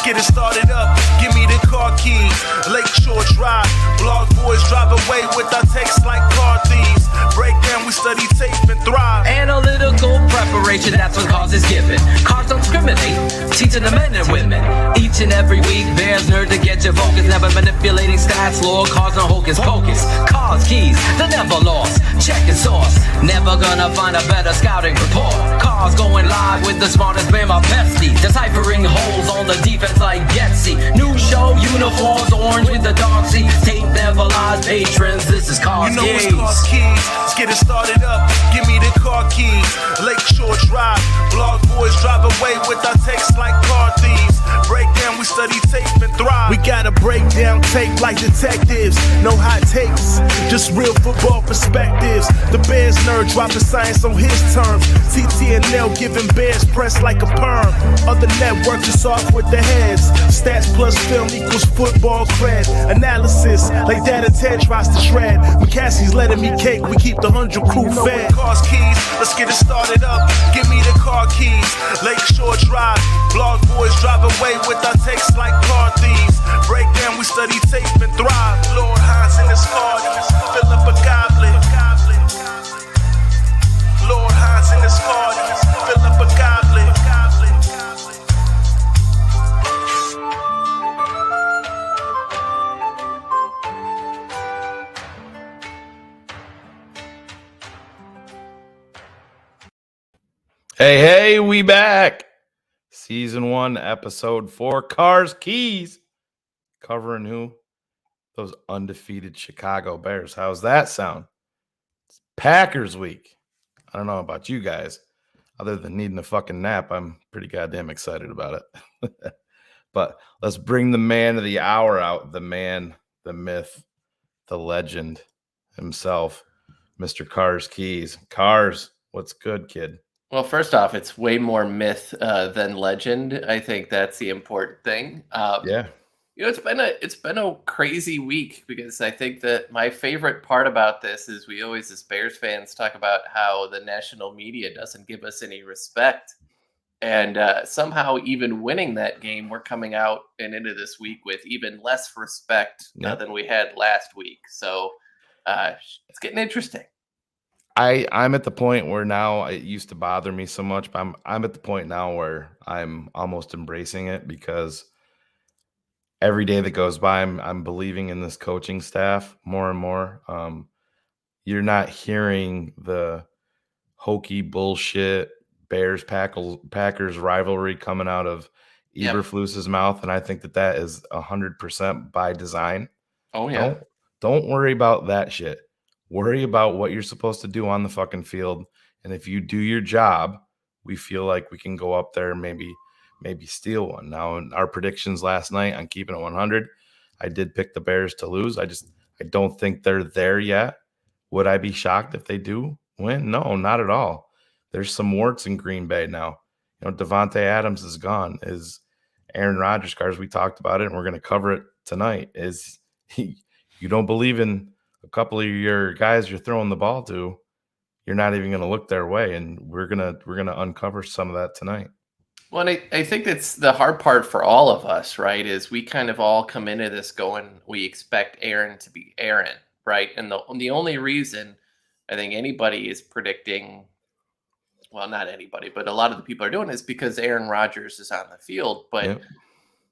get it started up. Give me the car keys. Lakeshore Drive. Blog boys drive away with our texts like car thieves. Break down, we study tape and thrive. Analytical preparation, that's what cause is given. Cars don't discriminate, teaching the men and women. Each and every week, bears nerd to get your focus. Never manipulating stats, lore, cars no hocus pocus. Cars, keys, they're never lost. Checking source, never gonna find a better scouting report. Cars going live with the smartest man, my bestie. Deciphering holes on the defense like Getsy. New show, uniforms, orange with the dark sea. Tape never lies, patrons, this is Cars You know Keys. it's Cars Keys. Let's get it started up. Give me the car keys. Lakeshore Drive. Blog boys drive away with our texts like car thieves. Break down, we study tape and thrive. We gotta break down tape like detectives. No hot takes, just real football perspectives. The Bears nerd dropping science on his terms. TTNL giving Bears press like a perm. Other networks is off with the heads. Stats plus film equals football cred. Analysis like Data Ted tries to shred. McCaskey's letting me cake, we keep the 100 crew fed. Cars keys, let's get it started up. Give me the car keys. Lakeshore Drive. Blog boys drive away with our texts like car thieves. Break down, we study tape and thrive. Lord Hines in his car, fill up a goblet. Lord Hines in his car, fill up a goblet. Hey, we back. Season 1, Episode 4, Cars Keys. Covering who? Those undefeated Chicago Bears. How's that sound? It's Packers week. I don't know about you guys. Other than needing a fucking nap, I'm pretty goddamn excited about it. But let's bring the man of the hour out. The man, the myth, the legend himself, Mr. Cars Keys. Cars, what's good, kid? Well, first off, it's way more myth than legend. I think that's the important thing. Yeah. You know, it's been a crazy week because I think that my favorite part about this is we always, as Bears fans, talk about how the national media doesn't give us any respect, and somehow even winning that game, we're coming out and into this week with even less respect than we had last week. So it's getting interesting. I'm at the point where now it used to bother me so much, but I'm at the point now where I'm almost embracing it because every day that goes by, I'm believing in this coaching staff more and more. You're not hearing the hokey bullshit Packers rivalry coming out of Eberflus's mouth, and I think that is 100% by design. Oh yeah. Don't worry about that shit. Worry about what you're supposed to do on the fucking field. And if you do your job, we feel like we can go up there and maybe steal one. Now, in our predictions last night on keeping it 100, I did pick the Bears to lose. I don't think they're there yet. Would I be shocked if they do win? No, not at all. There's some warts in Green Bay now. You know, Devontae Adams is gone. Is Aaron Rodgers cars? We talked about it, and we're going to cover it tonight. You don't believe in a couple of your guys you're throwing the ball to, you're not even going to look their way, and we're gonna uncover some of that tonight. Well, and I think that's the hard part for all of us, right? Is we kind of all come into this going, we expect Aaron to be Aaron, right? And the only reason I think anybody is predicting, well, not anybody, but a lot of the people are doing is because Aaron Rodgers is on the field. But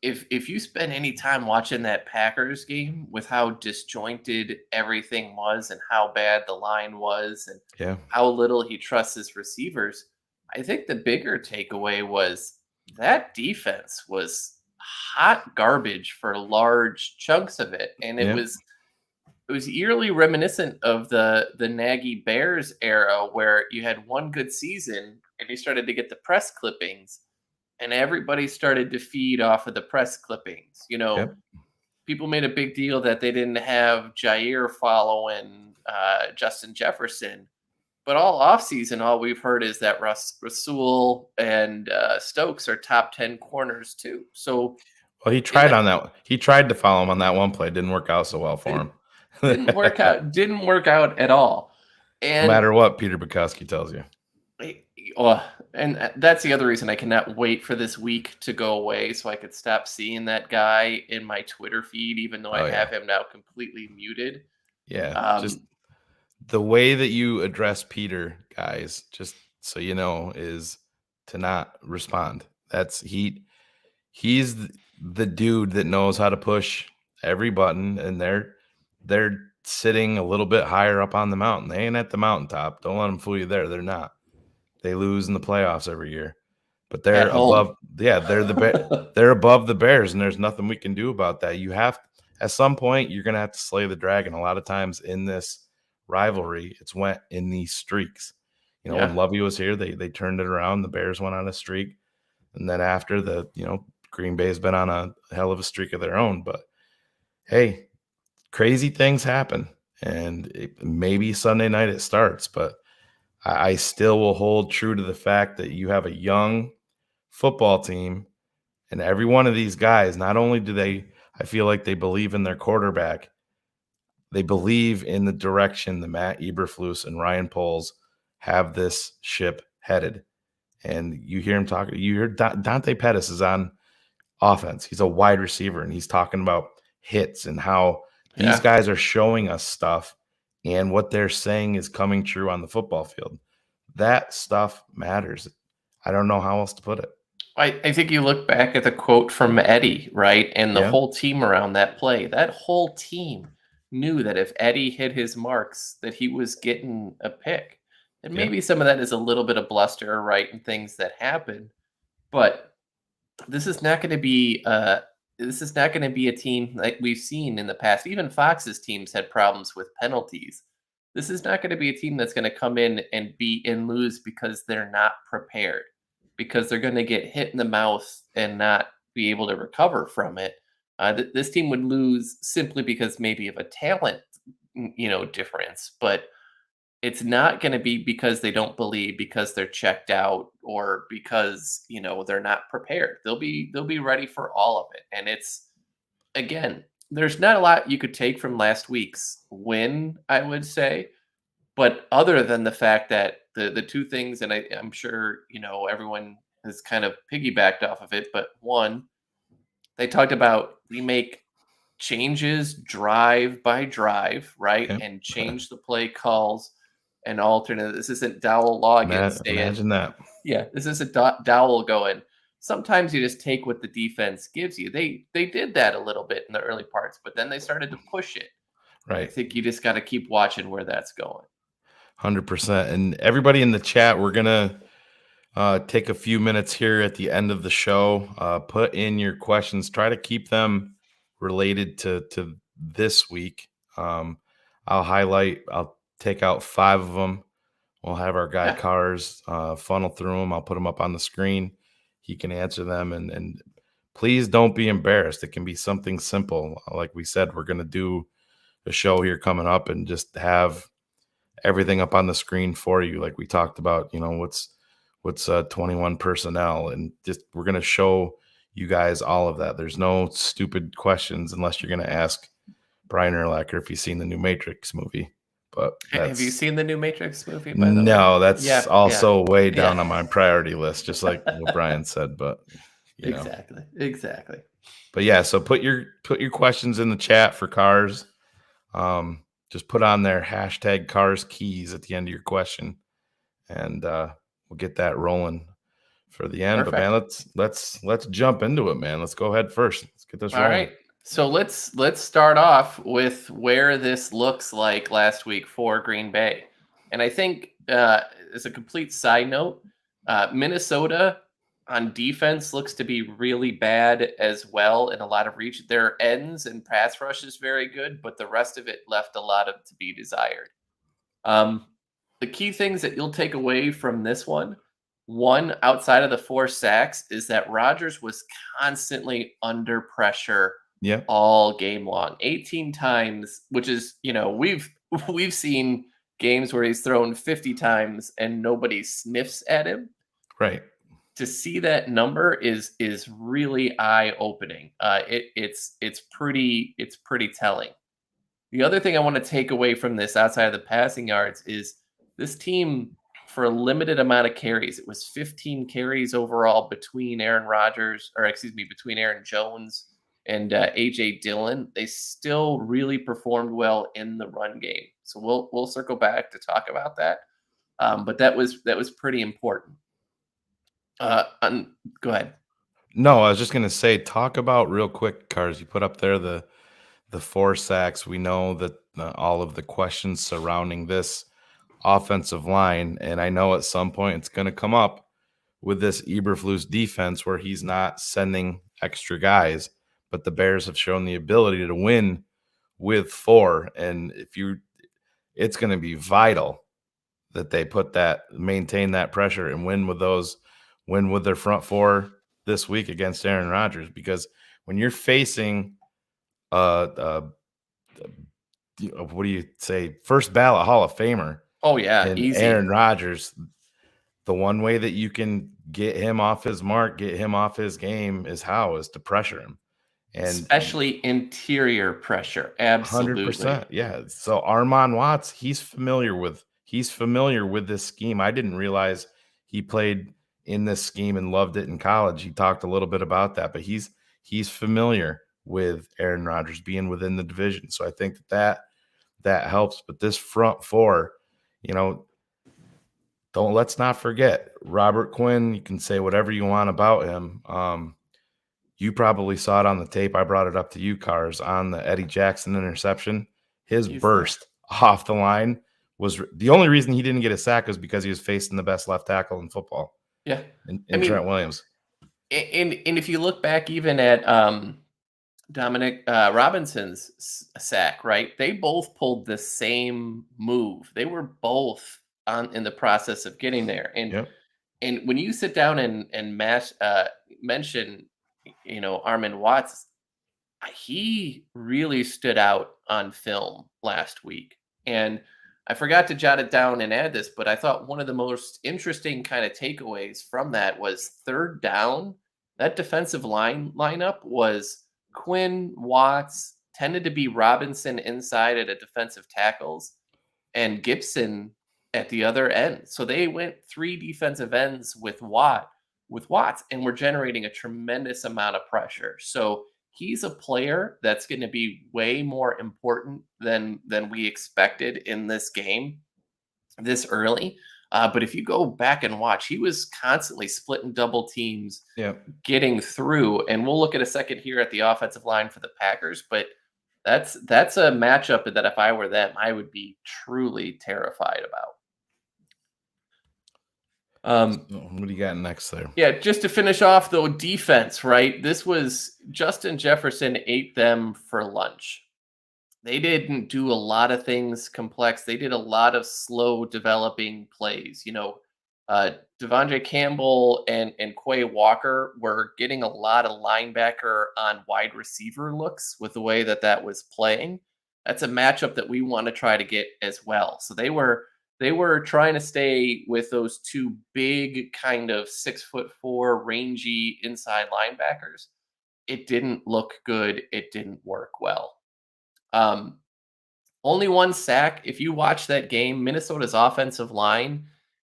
if you spend any time watching that Packers game with how disjointed everything was and how bad the line was and how little he trusts his receivers, I think the bigger takeaway was that defense was hot garbage for large chunks of it. And it was eerily reminiscent of the Nagy Bears era where you had one good season and you started to get the press clippings. And everybody started to feed off of the press clippings. You know, people made a big deal that they didn't have Jair following Justin Jefferson. But all offseason, all we've heard is that Rasul and Stokes are top 10 corners too. So, well, he tried on that. He tried to follow him on that one play. It didn't work out so well for him. Didn't work out. Didn't work out at all. And no matter what Peter Bukowski tells you. Well, And that's the other reason I cannot wait for this week to go away so I could stop seeing that guy in my Twitter feed, even though I have him now completely muted. Yeah. Just the way that you address Peter, guys, just so you know, is to not respond. He's the dude that knows how to push every button, and they're sitting a little bit higher up on the mountain. They ain't at the mountaintop. Don't let them fool you there. They're not. They lose in the playoffs every year, but they're At home. above. Yeah, they're above the Bears, and there's nothing we can do about that. You have at some point you're gonna have to slay the dragon. A lot of times in this rivalry, it's went in these streaks. You know, when Lovey was here, they turned it around. The Bears went on a streak, and then after Green Bay's been on a hell of a streak of their own. But hey, crazy things happen, and maybe Sunday night it starts, but I still will hold true to the fact that you have a young football team, and every one of these guys, not only do I feel like they believe in their quarterback, they believe in the direction that Matt Eberflus and Ryan Poles have this ship headed. And you hear him talking, you hear Dante Pettis is on offense. He's a wide receiver, and he's talking about hits and how these guys are showing us stuff, and what they're saying is coming true on the football field. That stuff matters. I don't know how else to put it. I think you look back at the quote from Eddie, right? And the whole team around that play, that whole team knew that if Eddie hit his marks, that he was getting a pick. And maybe some of that is a little bit of bluster, right? And things that happen. But this is not going to be a team like we've seen in the past. Even Fox's teams had problems with penalties. This is not going to be a team that's going to come in and beat and lose because they're not prepared, because they're going to get hit in the mouth and not be able to recover from it. This team would lose simply because maybe of a talent, difference, but it's not going to be because they don't believe, because they're checked out, or because, they're not prepared. They'll be ready for all of it. And it's, again, there's not a lot you could take from last week's win, I would say. But other than the fact that the two things, and I'm sure, everyone has kind of piggybacked off of it, but one, they talked about we make changes drive by drive, right? Yep. And change the play calls and alternate. This isn't Dowell Loggins saying, imagine that. Yeah, this isn't Dowell going, sometimes you just take what the defense gives you. They did that a little bit in the early parts, but then they started to push it. Right. I think you just got to keep watching where that's going. 100%. And everybody in the chat, we're going to take a few minutes here at the end of the show. Put in your questions. Try to keep them related to this week. I'll take out 5 of them. We'll have our guy Cars funnel through them. I'll put them up on the screen. He can answer them. And please don't be embarrassed. It can be something simple. Like we said, we're going to do a show here coming up and just have everything up on the screen for you. Like we talked about, what's 21 personnel, and just we're going to show you guys all of that. There's no stupid questions unless you're going to ask Brian Urlacher if he's seen the new Matrix movie. But have you seen the new Matrix movie? No, that's also way down on my priority list, just like what Brian said. But exactly. But yeah, so put your questions in the chat for Cars. Just put on their hashtag Cars Keys at the end of your question, and we'll get that rolling for the end. Perfect. But man, let's jump into it, man. Let's go ahead first. Let's get this rolling. All right. So let's start off with where this looks like last week for Green Bay. And I think as a complete side note, Minnesota on defense looks to be really bad as well in a lot of reach. Their ends and pass rush is very good, but the rest of it left a lot of to be desired. The key things that you'll take away from this one, outside of the 4 sacks, is that Rodgers was constantly under pressure all game long. 18 times, which is, we've seen games where he's thrown 50 times and nobody sniffs at him. Right. To see that number is really eye-opening. It's pretty telling. The other thing I want to take away from this outside of the passing yards is this team for a limited amount of carries. It was 15 carries overall between between Aaron Jones and AJ Dillon. They still really performed well in the run game. So we'll circle back to talk about that. But that was pretty important. Go ahead. No, I was just gonna say, talk about real quick, Cars. You put up there the 4 sacks. We know that all of the questions surrounding this offensive line, and I know at some point it's going to come up with this Eberflus defense where he's not sending extra guys, but the Bears have shown the ability to win with 4, and it's going to be vital that they maintain that pressure and win with their front 4 this week against Aaron Rodgers, because when you're facing what do you say, first ballot Hall of Famer. Oh yeah, and easy. Aaron Rodgers, the one way that you can get him off his mark, get him off his game is to pressure him. And especially interior pressure. Absolutely. 100%. Yeah. So Armon Watts, he's familiar with this scheme. I didn't realize he played in this scheme and loved it in college. He talked a little bit about that, but he's familiar with Aaron Rodgers being within the division. So I think that helps. But this front 4, let's not forget Robert Quinn. You can say whatever you want about him. You probably saw it on the tape. I brought it up to you, Cars, on the Eddie Jackson interception. His burst off the line was the only reason he didn't get a sack was because he was facing the best left tackle in football. Yeah. In Trent Williams. And if you look back even at Dominic Robinson's sack, right? They both pulled the same move. They were both in the process of getting there. And and when you sit down and mention, Armon Watts, he really stood out on film last week. And I forgot to jot it down and add this, but I thought one of the most interesting kind of takeaways from that was third down. That defensive lineup was Quinn, Watts, tended to be Robinson inside at a defensive tackles, and Gibson at the other end. So they went 3 defensive ends with Watts, and we're generating a tremendous amount of pressure. So he's a player that's going to be way more important than we expected in this game this early. But if you go back and watch, he was constantly splitting double teams, getting through. And we'll look at a second here at the offensive line for the Packers. But that's a matchup that if I were them, I would be truly terrified about. What do you got next there? Yeah, just to finish off, though, defense, right? This was Justin Jefferson ate them for lunch. They didn't do a lot of things complex. They did a lot of slow developing plays. Devondre Campbell and Quay Walker were getting a lot of linebacker on wide receiver looks with the way that was playing. That's a matchup that we want to try to get as well. So they were trying to stay with those 2 big kind of 6'4" rangy inside linebackers. It didn't look good. It didn't work well. Only 1 sack. If you watch that game, Minnesota's offensive line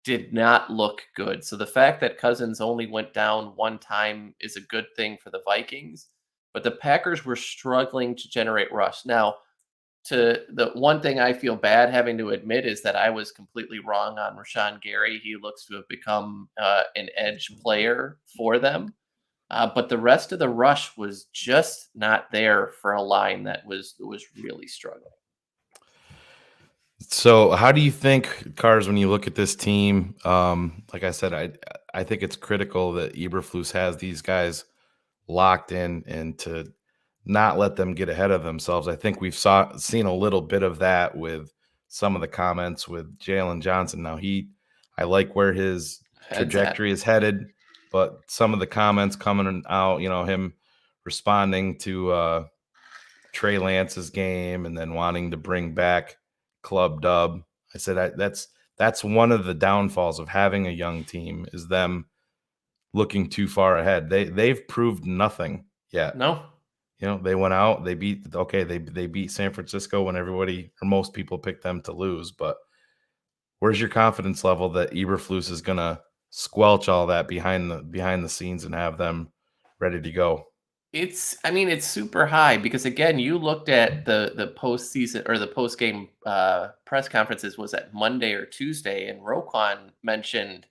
did not look good. So the fact that Cousins only went down 1 time is a good thing for the Vikings, but the Packers were struggling to generate rush. Now, to the one thing I feel bad having to admit is that I was completely wrong on Rashawn Gary. He looks to have become an edge player for them. But the rest of the rush was just not there for a line that was really struggling. So how do you think, Cars, when you look at this team, like I said, I think it's critical that Eberflus has these guys locked in and to not let them get ahead of themselves. I think we've seen a little bit of that with some of the comments with Jalen Johnson. Now I like where his trajectory is headed, but some of the comments coming out, him responding to Trey Lance's game and then wanting to bring back Club Dub. I said that's one of the downfalls of having a young team is them looking too far ahead. They've proved nothing yet. No. They went out, they beat San Francisco when everybody or most people picked them to lose. But where's your confidence level that Eberflus is gonna squelch all that behind the scenes and have them ready to go? It's super high because again, you looked at the postseason or the post game press conferences was at Monday or Tuesday, and Roquan mentioned,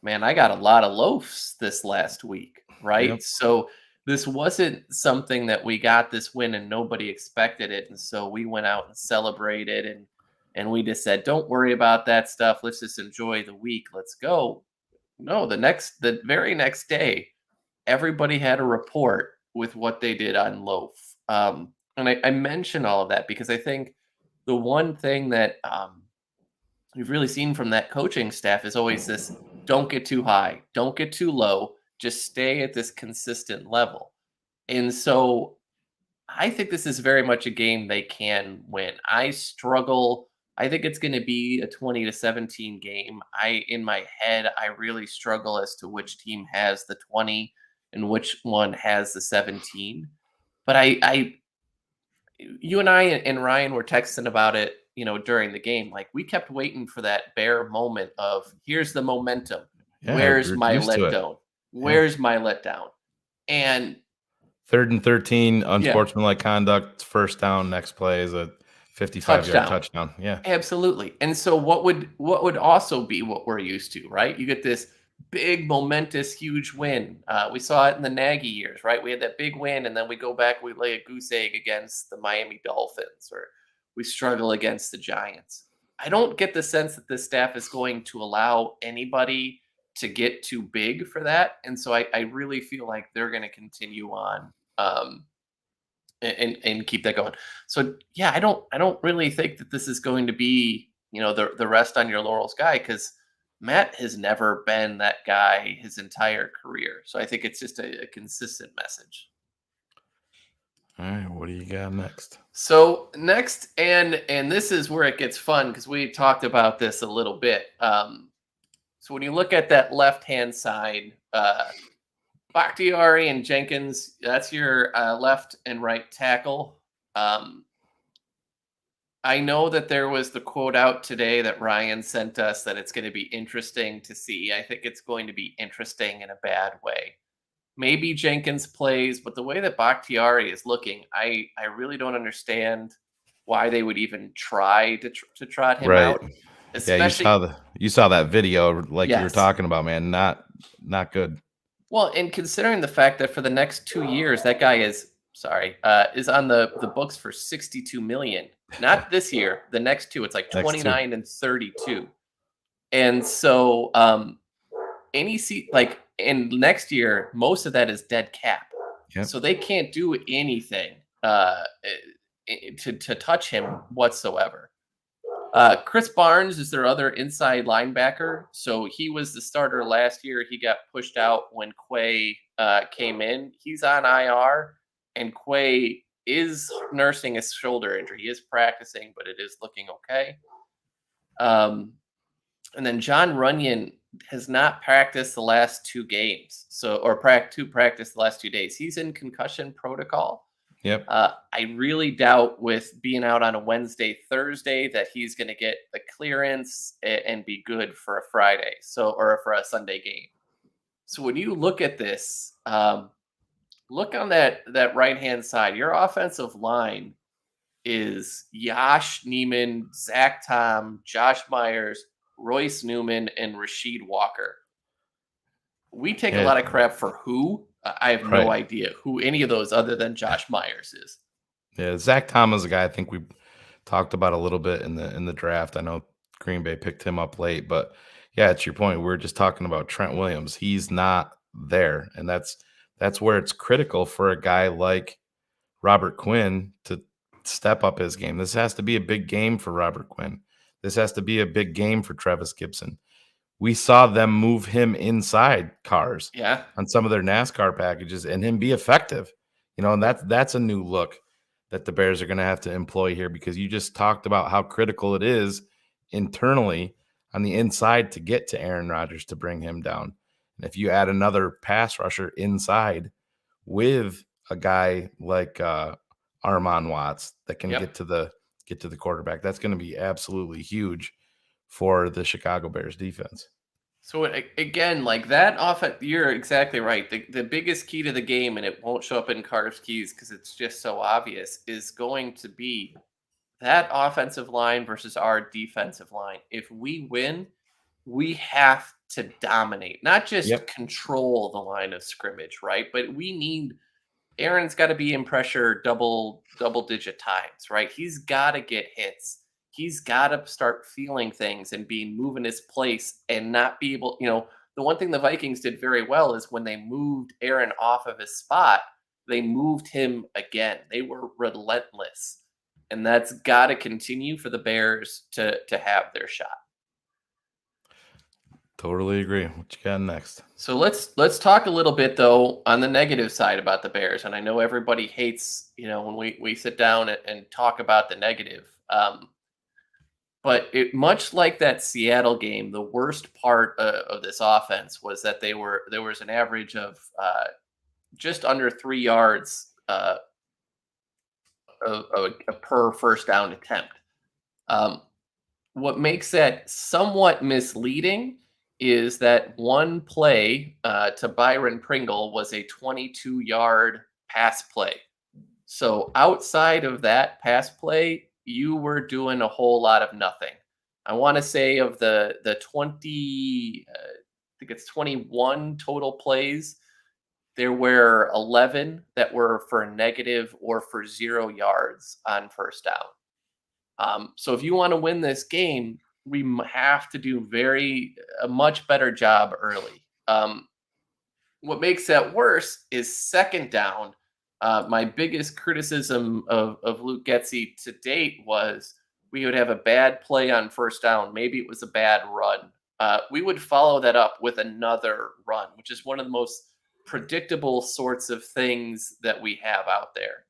"Man, I got a lot of loafs this last week." Yep. Right, so this wasn't something that we got this win and nobody expected it, and so we went out and celebrated, and we just said, "Don't worry about that stuff. Let's just enjoy the week. Let's go." No, the very next day, everybody had a report with what they did on Loaf. And I mention all of that because I think the one thing that we've really seen from that coaching staff is always this: don't get too high, don't get too low, just stay at this consistent level. And so I think this is very much a game they can win. I struggle. I think it's going to be a 20-17 game. In my head, I really struggle as to which team has the 20 and which one has the 17. But you and I and Ryan were texting about it, during the game. Like, we kept waiting for that bare moment of, here's the momentum. Yeah, Where's we're my used to it. letdown? Yeah. Where's my letdown? And 3rd and 13, yeah, unsportsmanlike conduct, first down, next play is a 55-yard touchdown. Yeah. absolutely. And so what would also be what we're used to, right? You get this big, momentous, huge win. We saw it in the Nagy years, right? We had that big win, and then we go back, we lay a goose egg against the Miami Dolphins, or we struggle against the Giants. I don't get the sense that this staff is going to allow anybody to get too big for that. And so I really feel like they're going to continue on. And keep that going. So yeah, I don't really think that this is going to be, the rest on your laurels guy, because Matt has never been that guy his entire career. So I think it's just a consistent message. All right, what do you got next? So next, and this is where it gets fun because we talked about this a little bit. So when you look at that left-hand side, Bakhtiari and Jenkins, that's your left and right tackle. I know that there was the quote out today that Ryan sent us that it's going to be interesting to see. I think it's going to be interesting in a bad way. Maybe Jenkins plays, but the way that Bakhtiari is looking, I really don't understand why they would even try to trot him out. Especially, yeah, you saw that video, like you were Yes. talking about, man. Not good. Well, and considering the fact that for the next 2 years, that guy is on the books for $62 million. Not this year, the next two. It's like Next 29 and 32. And so and next year, most of that is dead cap. Yep. So they can't do anything to touch him whatsoever. Chris Barnes is their other inside linebacker. So he was the starter last year. He got pushed out when Quay came in. He's on IR, and Quay is nursing a shoulder injury. He is practicing, but it is looking okay. And then John Runyon has not practiced the last 2 games. Practice the last 2 days. He's in concussion protocol. Yep. I really doubt, with being out on a Wednesday, Thursday, that he's going to get the clearance and be good for a Friday, or for a Sunday game. So when you look at this, look on that right-hand side. Your offensive line is Yash Neiman, Zach Tom, Josh Myers, Royce Newman, and Rasheed Walker. We take a lot of crap for who? I have no idea who any of those other than Josh Myers is. Yeah, Zach Tom is a guy I think we talked about a little bit in the draft. I know Green Bay picked him up late, but yeah, it's your point. We're just talking about Trent Williams. He's not there, and that's where it's critical for a guy like Robert Quinn to step up his game. This has to be a big game for Robert Quinn. This has to be a big game for Travis Gibson. We saw them move him inside cars on some of their NASCAR packages and him be effective. And that's a new look that the Bears are going to have to employ here, because you just talked about how critical it is internally on the inside to get to Aaron Rodgers to bring him down. And if you add another pass rusher inside with a guy like Armon Watts that can get to the quarterback, that's going to be absolutely huge for the Chicago Bears defense. So again, like that offense, you're exactly right. The biggest key to the game, and it won't show up in Carr's keys because it's just so obvious, is going to be that offensive line versus our defensive line. If we win, we have to dominate, not just control the line of scrimmage, right? But we need Aaron's got to be in pressure double digit times, right? He's got to get hits. He's got to start feeling things and moving his place and not be able, the one thing the Vikings did very well is when they moved Aaron off of his spot, they moved him again. They were relentless. And that's got to continue for the Bears to have their shot. Totally agree. What you got next? So let's talk a little bit though on the negative side about the Bears. And I know everybody hates, when we sit down and talk about the negative. But much like that Seattle game, the worst part of this offense was that there was an average of just under 3 yards per first down attempt. What makes that somewhat misleading is that one play to Byron Pringle was a 22-yard pass play. So outside of that pass play, you were doing a whole lot of nothing. I want to say of the 20, I think it's 21 total plays, there were 11 that were for negative or for 0 yards on first down. So if you want to win this game, we have to do a much better job early. What makes that worse is second down. My biggest criticism of Luke Getsy to date was we would have a bad play on first down. Maybe it was a bad run. We would follow that up with another run, which is one of the most predictable sorts of things that we have out there.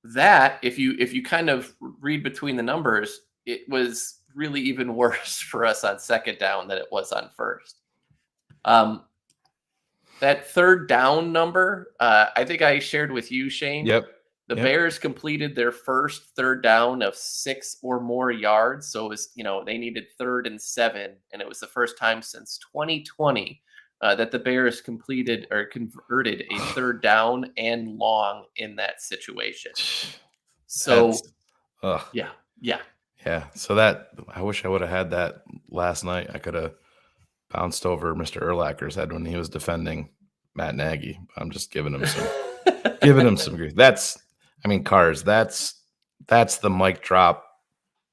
That if you kind of read between the numbers, it was really even worse for us on second down than it was on first. That third down number, I think I shared with you, Shane. Yep. The Bears completed their first third down of 6 or more yards. So it was, they needed 3rd and 7. And it was the first time since 2020 that the Bears completed or converted a third down and long in that situation. So, yeah. Yeah. So that, I wish I would have had that last night. I could have bounced over Mr. Urlacher's head when he was defending Matt Nagy. I'm just giving him some grief. Cars, that's the mic drop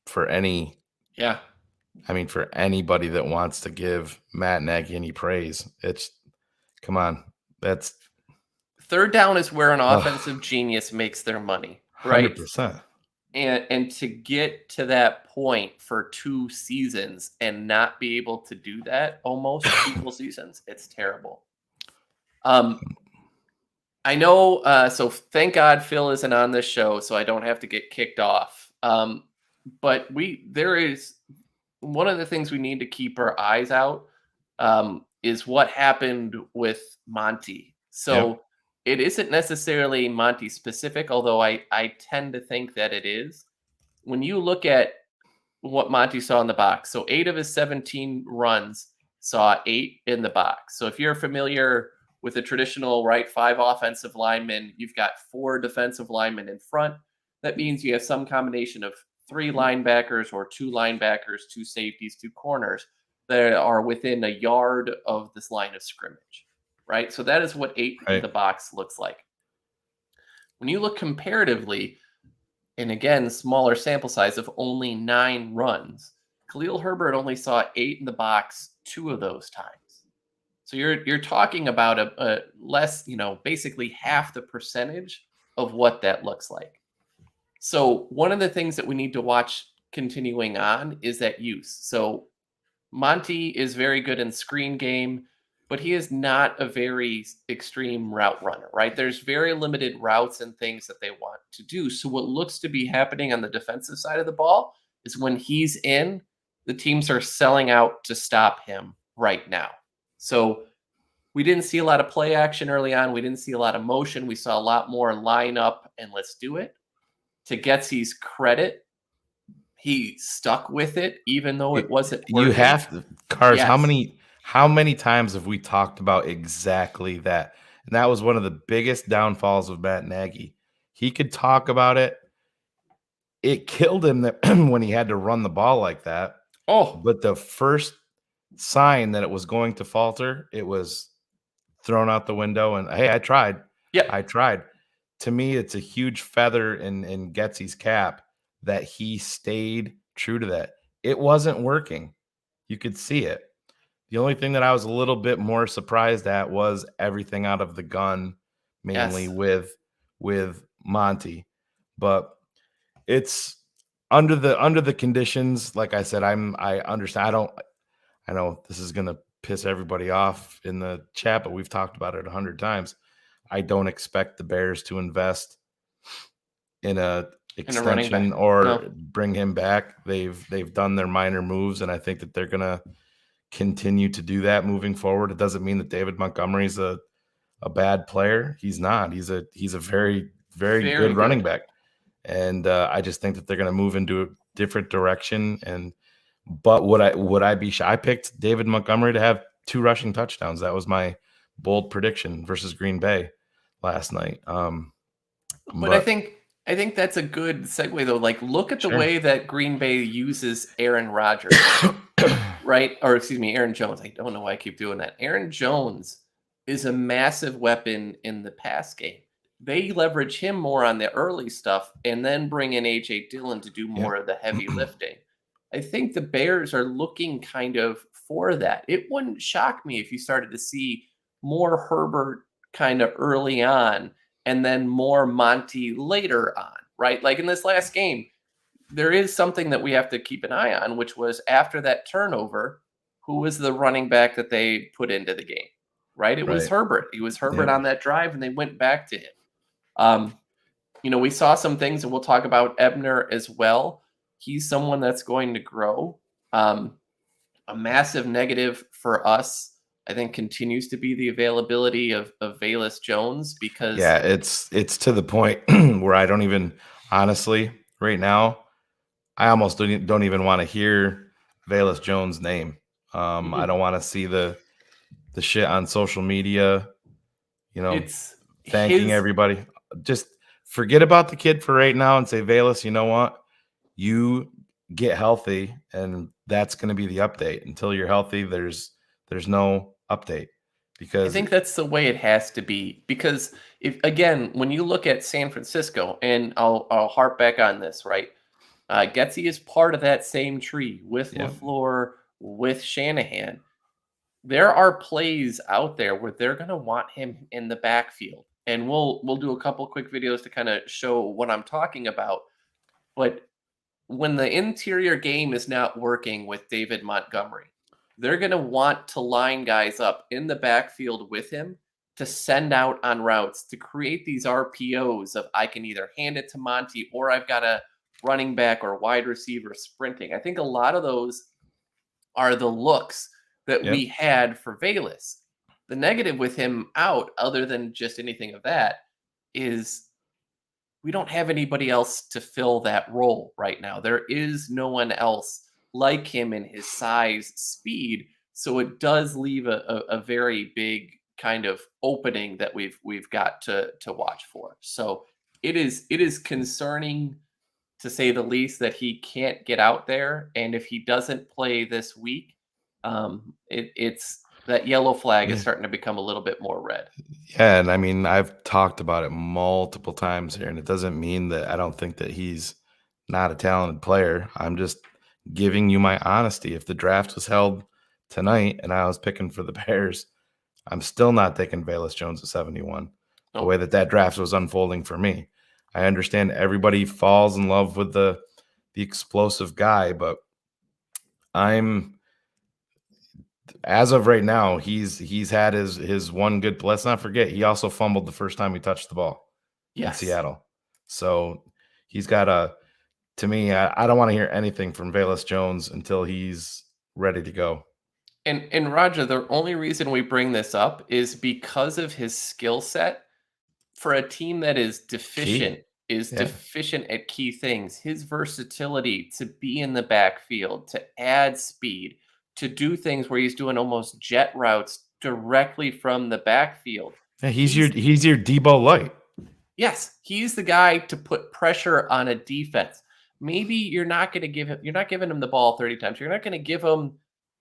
for any. Yeah. For anybody that wants to give Matt Nagy any praise, come on. That's third down is where an offensive genius makes their money, right? 100%. And to get to that point for 2 seasons and not be able to do that almost equal seasons, it's terrible. I know. So thank God Phil isn't on this show, so I don't have to get kicked off. But there is one of the things we need to keep our eyes out is what happened with Monty. So it isn't necessarily Monty specific, although I tend to think that it is. When you look at what Monty saw in the box, so 8 of his 17 runs saw 8 in the box. So if you're familiar with a traditional 5 offensive linemen, you've got 4 defensive linemen in front. That means you have some combination of 3 linebackers or 2 linebackers, 2 safeties, 2 corners that are within a yard of this line of scrimmage, right? So that is what 8 in the box looks like. When you look comparatively, and again, smaller sample size of only 9 runs, Khalil Herbert only saw 8 in the box 2 of those times. So you're talking about a less, basically half the percentage of what that looks like. So one of the things that we need to watch continuing on is that use. So Monty is very good in screen game, but he is not a very extreme route runner, right? There's very limited routes and things that they want to do. So what looks to be happening on the defensive side of the ball is when he's in, the teams are selling out to stop him right now. So we didn't see a lot of play action early on. We didn't see a lot of motion. We saw a lot more line up and let's do it. To Getsy's credit, he stuck with it, even though it wasn't You working. have to, Cars. Yes. How many times have we talked about exactly that? And that was one of the biggest downfalls of Matt Nagy. He could talk about it. It killed him that when he had to run the ball like that. Oh, But the first sign that it was going to falter, it was thrown out the window. And hey, I tried. yeah. I tried. To me, it's a huge feather in Getsy's cap that he stayed true to that. It wasn't working. You could see it. The only thing that I was a little bit more surprised at was everything out of the gun, mainly Yes. with Monty. But it's under the conditions. Like I said, I understand. I know this is gonna piss everybody off in the chat, but we've talked about it 100 times. I don't expect the Bears to invest in a And a running extension back. or No. bring him back. They've done their minor moves, and I think that they're gonna continue to do that moving forward. It doesn't mean that David Montgomery's a bad player. He's not. He's a very, very Very good running good. back. And I just think that they're going to move into a different direction. But would I be shy? I picked David Montgomery to have 2 rushing touchdowns. That was my bold prediction versus Green Bay last night. But I think that's a good segue though. Like, look at the Sure. way that Green Bay uses Aaron Rodgers, right? Or excuse me, Aaron Jones. I don't know why I keep doing that. Aaron Jones is a massive weapon in the pass game. They leverage him more on the early stuff and then bring in AJ Dillon to do more of the heavy lifting. I think the Bears are looking kind of for that. It wouldn't shock me if you started to see more Herbert kind of early on and then more Monty later on, right? Like in this last game, there is something that we have to keep an eye on, which was after that turnover, who was the running back that they put into the game, right? It was Right. Herbert. It was Herbert Yep. on that drive, and they went back to him. We saw some things, and we'll talk about Ebner as well. He's someone that's going to grow. A massive negative for us, I think, continues to be the availability of Velus Jones because Yeah, it's to the point where I don't even, honestly, right now, I almost don't even want to hear Velus Jones' name. I don't want to see the shit on social media, it's thanking his everybody. Just forget about the kid for right now and say, Velus, you know what? You get healthy, and that's going to be the update. Until you're healthy, there's no update. I Because think that's the way it has to be because if again, when you look at San Francisco, and I'll harp back on this, right? Getsy is part of that same tree with yeah, LaFleur, with Shanahan. There are plays out there where they're going to want him in the backfield, and we'll do a couple quick videos to kind of show what I'm talking about. But when the interior game is not working with David Montgomery, they're going to want to line guys up in the backfield with him to send out on routes to create these RPOs of I can either hand it to Monty or I've got a running back or wide receiver sprinting. I think a lot of those are the looks that yep. we had for Velus. The negative with him out, other than just anything of that, is we don't have anybody else to fill that role right now. There is no one else like him in his size, speed. So it does leave a very big kind of opening that we've got to watch for. So it is concerning to say the least that he can't get out there, and if he doesn't play this week, it's that yellow flag is Yeah. starting to become a little bit more red. Yeah, and I mean, I've talked about it multiple times here, and it doesn't mean that I don't think that he's not a talented player. I'm just giving you my honesty. If the draft was held tonight and I was picking for the Bears, I'm still not taking Velus Jones at 71. The Nope. way that draft was unfolding for me, I understand everybody falls in love with the explosive guy, but as of right now, he's had his one good. Let's not forget, he also fumbled the first time he touched the ball in Yes. Seattle. So he's got to me, I don't want to hear anything from Velus Jones until he's ready to go. And Roger, the only reason we bring this up is because of his skill set for a team that is deficient is Yeah. deficient at key things. His versatility to be in the backfield, to add speed, to do things where he's doing almost jet routes directly from the backfield. Yeah, he's your Debo Light. Yes, he's the guy to put pressure on a defense. Maybe you're not giving him the ball 30 times. You're not going to give him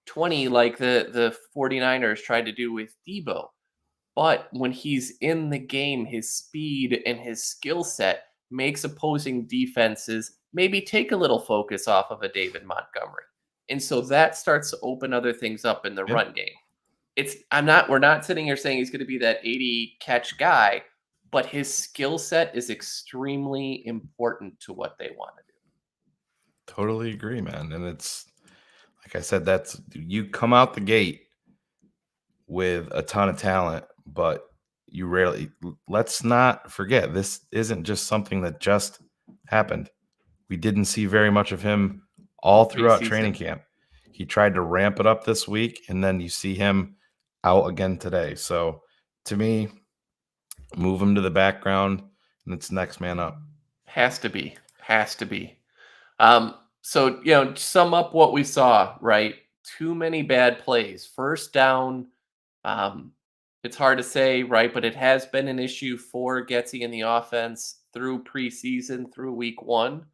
20 like the 49ers tried to do with Debo. But when he's in the game, his speed and his skill set makes opposing defenses maybe take a little focus off of a David Montgomery. And so that starts to open other things up in the Yeah. run game. We're not sitting here saying he's going to be that 80 catch guy, but his skill set is extremely important to what they want to do. Totally agree, man. And it's like I said, that's you come out the gate with a ton of talent, but you rarely let's not forget this isn't just something that just happened. We didn't see very much of him all throughout training Preseason. camp. He tried to ramp it up this week, and then you see him out again today. So to me, move him to the background, and it's next man up. Has to be. So, sum up what we saw, right? Too many bad plays. First down, it's hard to say, right? But it has been an issue for Getsy in the offense through preseason, through week 1.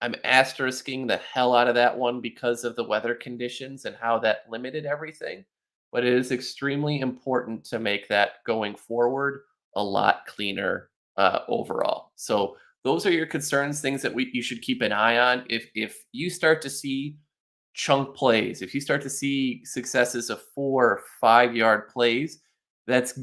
I'm asterisking the hell out of that one because of the weather conditions and how that limited everything. But it is extremely important to make that going forward a lot cleaner overall. So those are your concerns, things that you should keep an eye on. If you start to see chunk plays, if you start to see successes of 4 or 5 yard plays, that's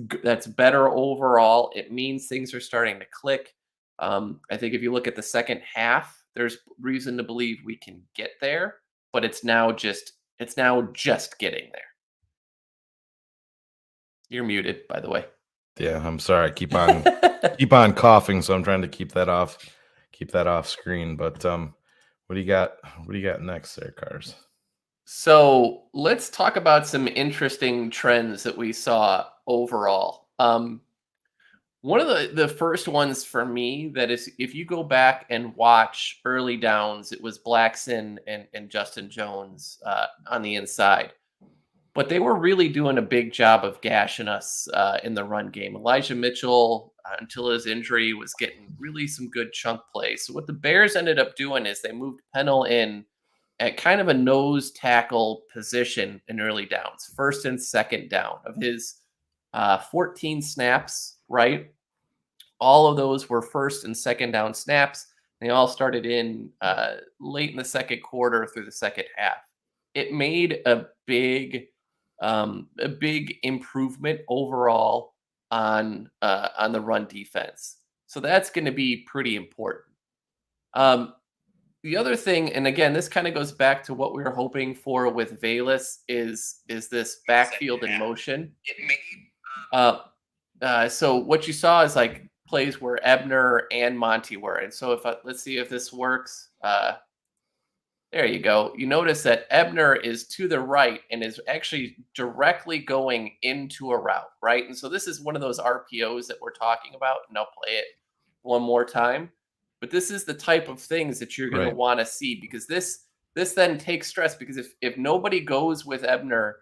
better overall. It means things are starting to click. I think if you look at the second half, there's reason to believe we can get there, but it's now just getting there. You're muted, by the way. Yeah, I'm sorry. I keep on coughing, so I'm trying to keep that off screen. But what do you got? What do you got next there, Cars? So let's talk about some interesting trends that we saw overall. One of the first ones for me that is, if you go back and watch early downs, it was Blackson and Justin Jones on the inside. But they were really doing a big job of gashing us in the run game. Elijah Mitchell, until his injury, was getting really some good chunk plays. So what the Bears ended up doing is they moved Pennell in at kind of a nose tackle position in early downs, first and second down of his 14 snaps, right? All of those were first and second down snaps. They all started in late in the second quarter through the second half. It made a big improvement overall on the run defense. So that's going to be pretty important. The other thing, and again, this kind of goes back to what we were hoping for with Velus, is this backfield in motion. So what you saw is like plays where Ebner and Monty were, and so let's see if this works. There you go. You notice that Ebner is to the right and is actually directly going into a route, right? And so this is one of those RPOs that we're talking about, and I'll play it one more time. But this is the type of things that you're going to want to see, because this then takes stress, because if nobody goes with Ebner,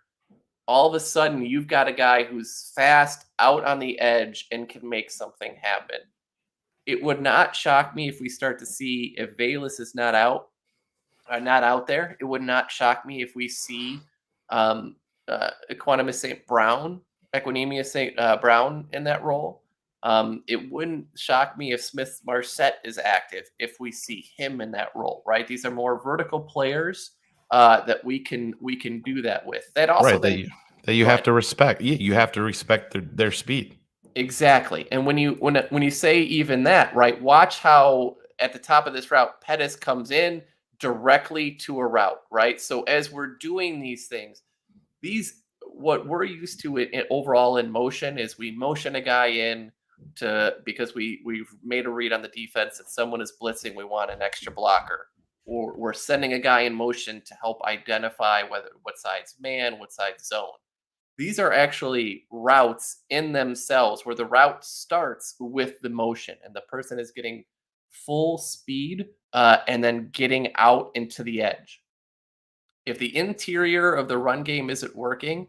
all of a sudden you've got a guy who's fast out on the edge and can make something happen. It would not shock me if we start to see, if Velus is not out there, it would not shock me if we see Equanimeous St. Brown in that role. It wouldn't shock me if Smith Marset is active, if we see him in that role, right? These are more vertical players that we can do that with. That also that you have to respect. You have to respect their speed. Exactly. And when you say even that, right? Watch how at the top of this route, Pettis comes in directly to a route, right? So as we're doing these things, what we're used to overall in motion is we motion a guy in because we've made a read on the defense that someone is blitzing, we want an extra blocker, or we're sending a guy in motion to help identify what side's man, what side's zone. These are actually routes in themselves where the route starts with the motion and the person is getting full speed and then getting out into the edge. If the interior of the run game isn't working,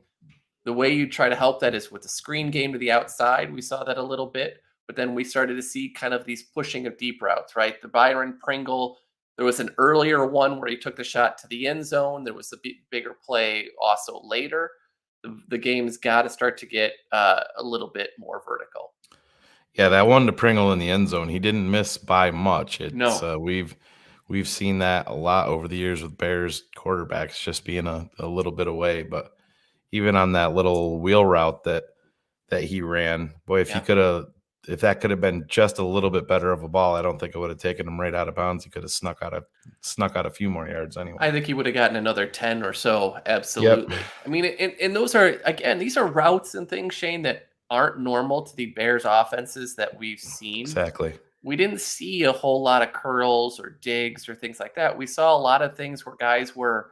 the way you try to help that is with the screen game to the outside. We saw that a little bit, but then we started to see kind of these pushing of deep routes, right? The Byron Pringle, there was an earlier one where he took the shot to the end zone. There was a bigger play also later. The game's got to start to get a little bit more vertical. Yeah, that one to Pringle in the end zone, he didn't miss by much. It's No. we've seen that a lot over the years with Bears quarterbacks just being a little bit away. But even on that little wheel route that he ran, boy, if that could have been just a little bit better of a ball, I don't think it would have taken him right out of bounds. He could have snuck out a few more yards anyway. I think he would have gotten another 10 or so. Absolutely. Yep. I mean, and those are, again, these are routes and things, Shane, that aren't normal to the Bears offenses that we've seen. Exactly. We didn't see a whole lot of curls or digs or things like that. We saw a lot of things where guys were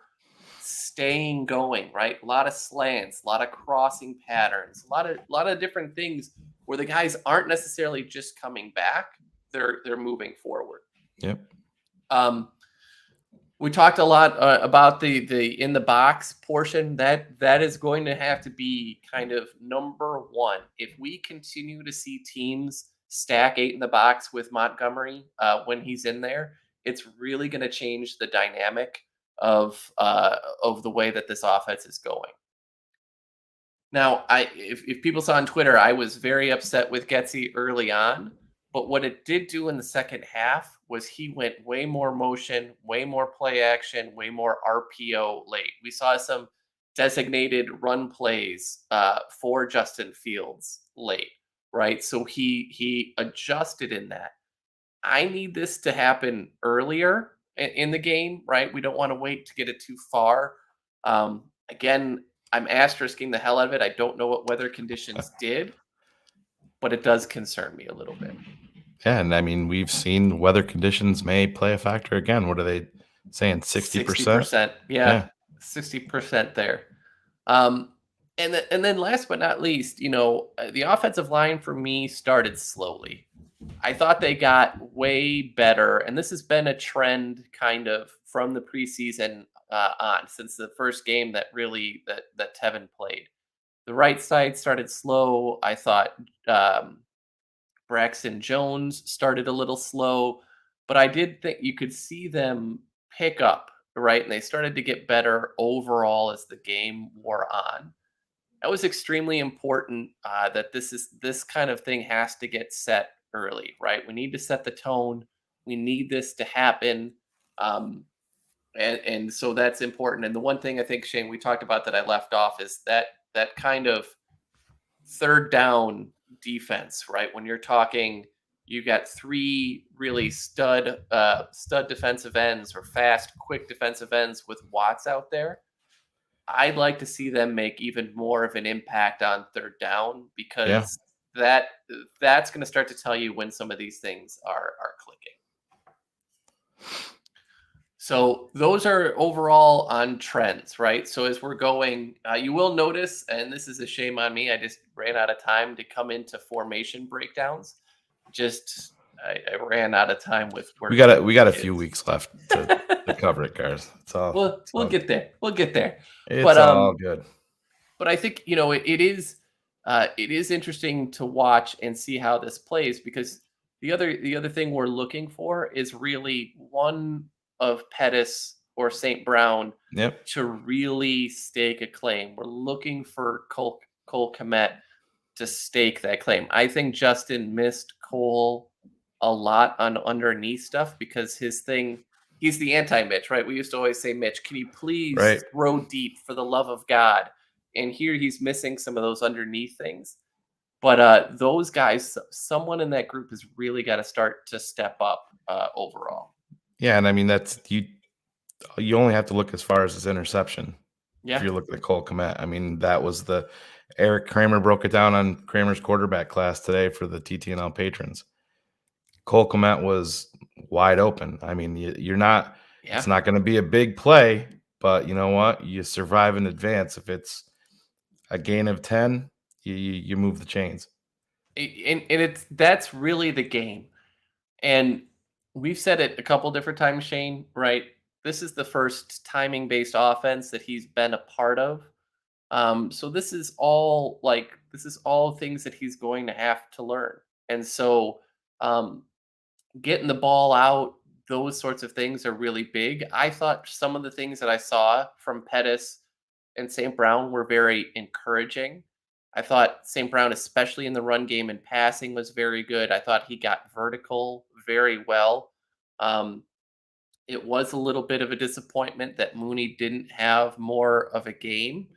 staying going, right? A lot of slants, a lot of crossing patterns, a lot of different things where the guys aren't necessarily just coming back. They're moving forward. Yep. We talked a lot about the in the box portion. That is going to have to be kind of number one. If we continue to see teams stack 8 in the box with Montgomery when he's in there, it's really going to change the dynamic of the way that this offense is going. Now, if people saw on Twitter, I was very upset with Getsy early on. But what it did do in the second half was he went way more motion, way more play action, way more RPO late. We saw some designated run plays for Justin Fields late, right? So he adjusted in that. I need this to happen earlier in the game, right? We don't want to wait to get it too far. Again, I'm asterisking the hell out of it. I don't know what weather conditions did, but it does concern me a little bit. Yeah, and I mean, we've seen weather conditions may play a factor again. What are they saying? 60%? 60%. Yeah. 60% there. And then last but not least, the offensive line for me started slowly. I thought they got way better, and this has been a trend kind of from the preseason on, since the first game that Tevin played. The right side started slow. I thought Braxton Jones started a little slow, but I did think you could see them pick up, right? And they started to get better overall as the game wore on. That was extremely important that this kind of thing has to get set early, right? We need to set the tone. We need this to happen. And so that's important. And the one thing I think, Shane, we talked about that I left off is that kind of third down defense, right? When you're talking, you got 3 really stud defensive ends or fast, quick defensive ends with Watts out there. I'd like to see them make even more of an impact on third down, because that's going to start to tell you when some of these things are clicking. So those are overall on trends, right? So as we're going, you will notice, and this is a shame on me, I just ran out of time to come into formation breakdowns. I ran out of time with work. We got a few weeks left to cover it, guys. It's all. We'll get there. We'll get there. It's all good. But I think it is interesting to watch and see how this plays, because the other thing we're looking for is really one of Pettis or St. Brown to really stake a claim. We're looking for Cole Kmet to stake that claim. I think Justin missed Cole a lot on underneath stuff because he's the anti-Mitch, right? We used to always say, Mitch, can you please throw deep for the love of God? And here he's missing some of those underneath things. But those guys, someone in that group has really got to start to step up overall. Yeah, and I mean, that's you only have to look as far as his interception. Yeah. If you look at Cole Kmet, I mean, that was Eric Kramer broke it down on Kramer's quarterback class today for the TTNL patrons. Cole Kmet was wide open. I mean, you're not. Yeah. It's not going to be a big play, but you know what? You survive in advance. If it's a gain of 10, you move the chains. And that's really the game. And we've said it a couple different times, Shane, right? This is the first timing-based offense that he's been a part of. So this is all things that he's going to have to learn. And so getting the ball out, those sorts of things are really big. I thought some of the things that I saw from Pettis and St. Brown were very encouraging. I thought St. Brown, especially in the run game and passing, was very good. I thought he got vertical very well. Um, it was a little bit of a disappointment that Mooney didn't have more of a game,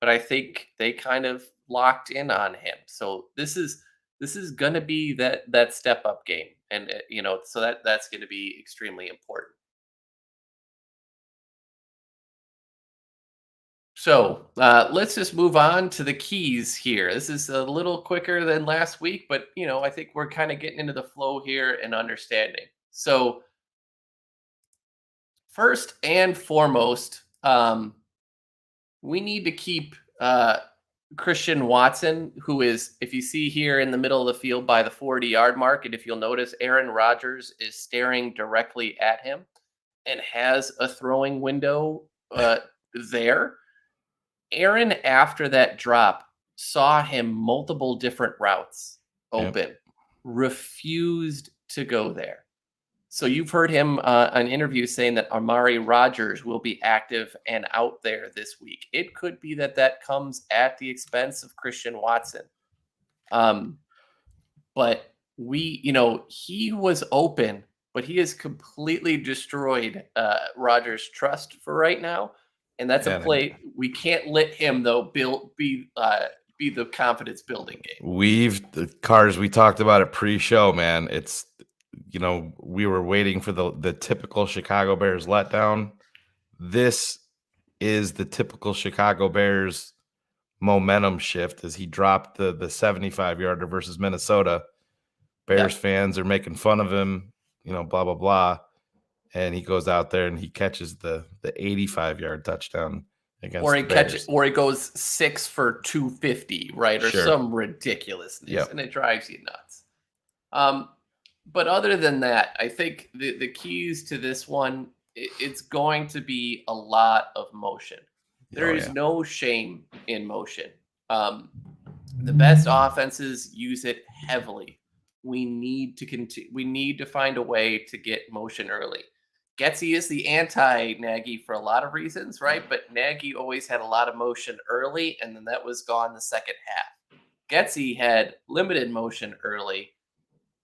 but I think they kind of locked in on him. So this is going to be that step up game, and so that's going to be extremely important. So let's just move on to the keys here. This is a little quicker than last week, but I think we're kind of getting into the flow here and understanding. So first and foremost, we need to keep Christian Watson, who is, if you see here in the middle of the field by the 40-yard mark, and if you'll notice, Aaron Rodgers is staring directly at him and has a throwing window there. Aaron, after that drop, saw him multiple different routes open, refused to go there. So you've heard him on interviews saying that Amari Rodgers will be active and out there this week. It could be that comes at the expense of Christian Watson. But he was open, but he has completely destroyed Rodgers' trust for right now. And that's a play we can't let him though be the confidence building game. The Cars, we talked about it pre-show, man. It's we were waiting for the typical Chicago Bears letdown. This is the typical Chicago Bears momentum shift as he dropped the 75-yarder versus Minnesota. Bears fans are making fun of him, blah, blah, blah. And he goes out there and he catches the 85-yard touchdown against the Bears. Or he goes 6 for 250, right? Or some ridiculousness, and it drives you nuts. But other than that, I think the keys to this one, it's going to be a lot of motion. There is no shame in motion. The best offenses use it heavily. We need to find a way to get motion early. Getsy is the anti-Nagy for a lot of reasons, right? But Nagy always had a lot of motion early, and then that was gone the second half. Getsy had limited motion early,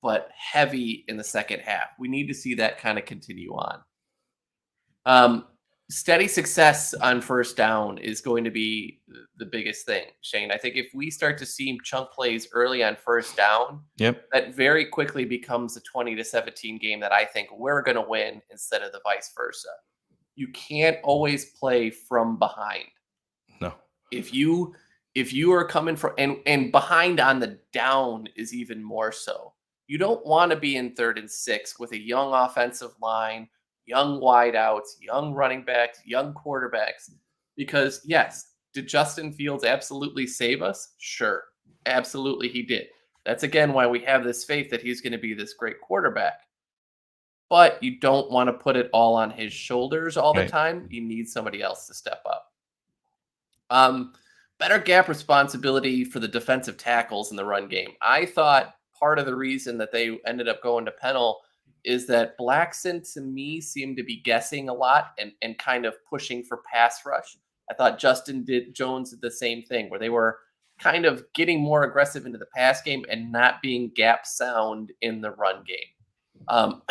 but heavy in the second half. We need to see that kind of continue on. Steady success on first down is going to be the biggest thing, Shane. I think if we start to see chunk plays early on first down, that very quickly becomes a 20-17 game that I think we're going to win instead of the vice versa. You can't always play from behind. No. If you are coming from and behind on the down is even more so. You don't want to be in 3rd and 6 with a young offensive line, young wideouts, young running backs, young quarterbacks. Because, yes, did Justin Fields absolutely save us? Sure. Absolutely he did. That's, again, why we have this faith that he's going to be this great quarterback. But you don't want to put it all on his shoulders all the time. You need somebody else to step up. Better gap responsibility for the defensive tackles in the run game. I thought part of the reason that they ended up going to Pennell is that Blackson, to me, seemed to be guessing a lot and kind of pushing for pass rush. I thought Jones did the same thing, where they were kind of getting more aggressive into the pass game and not being gap sound in the run game.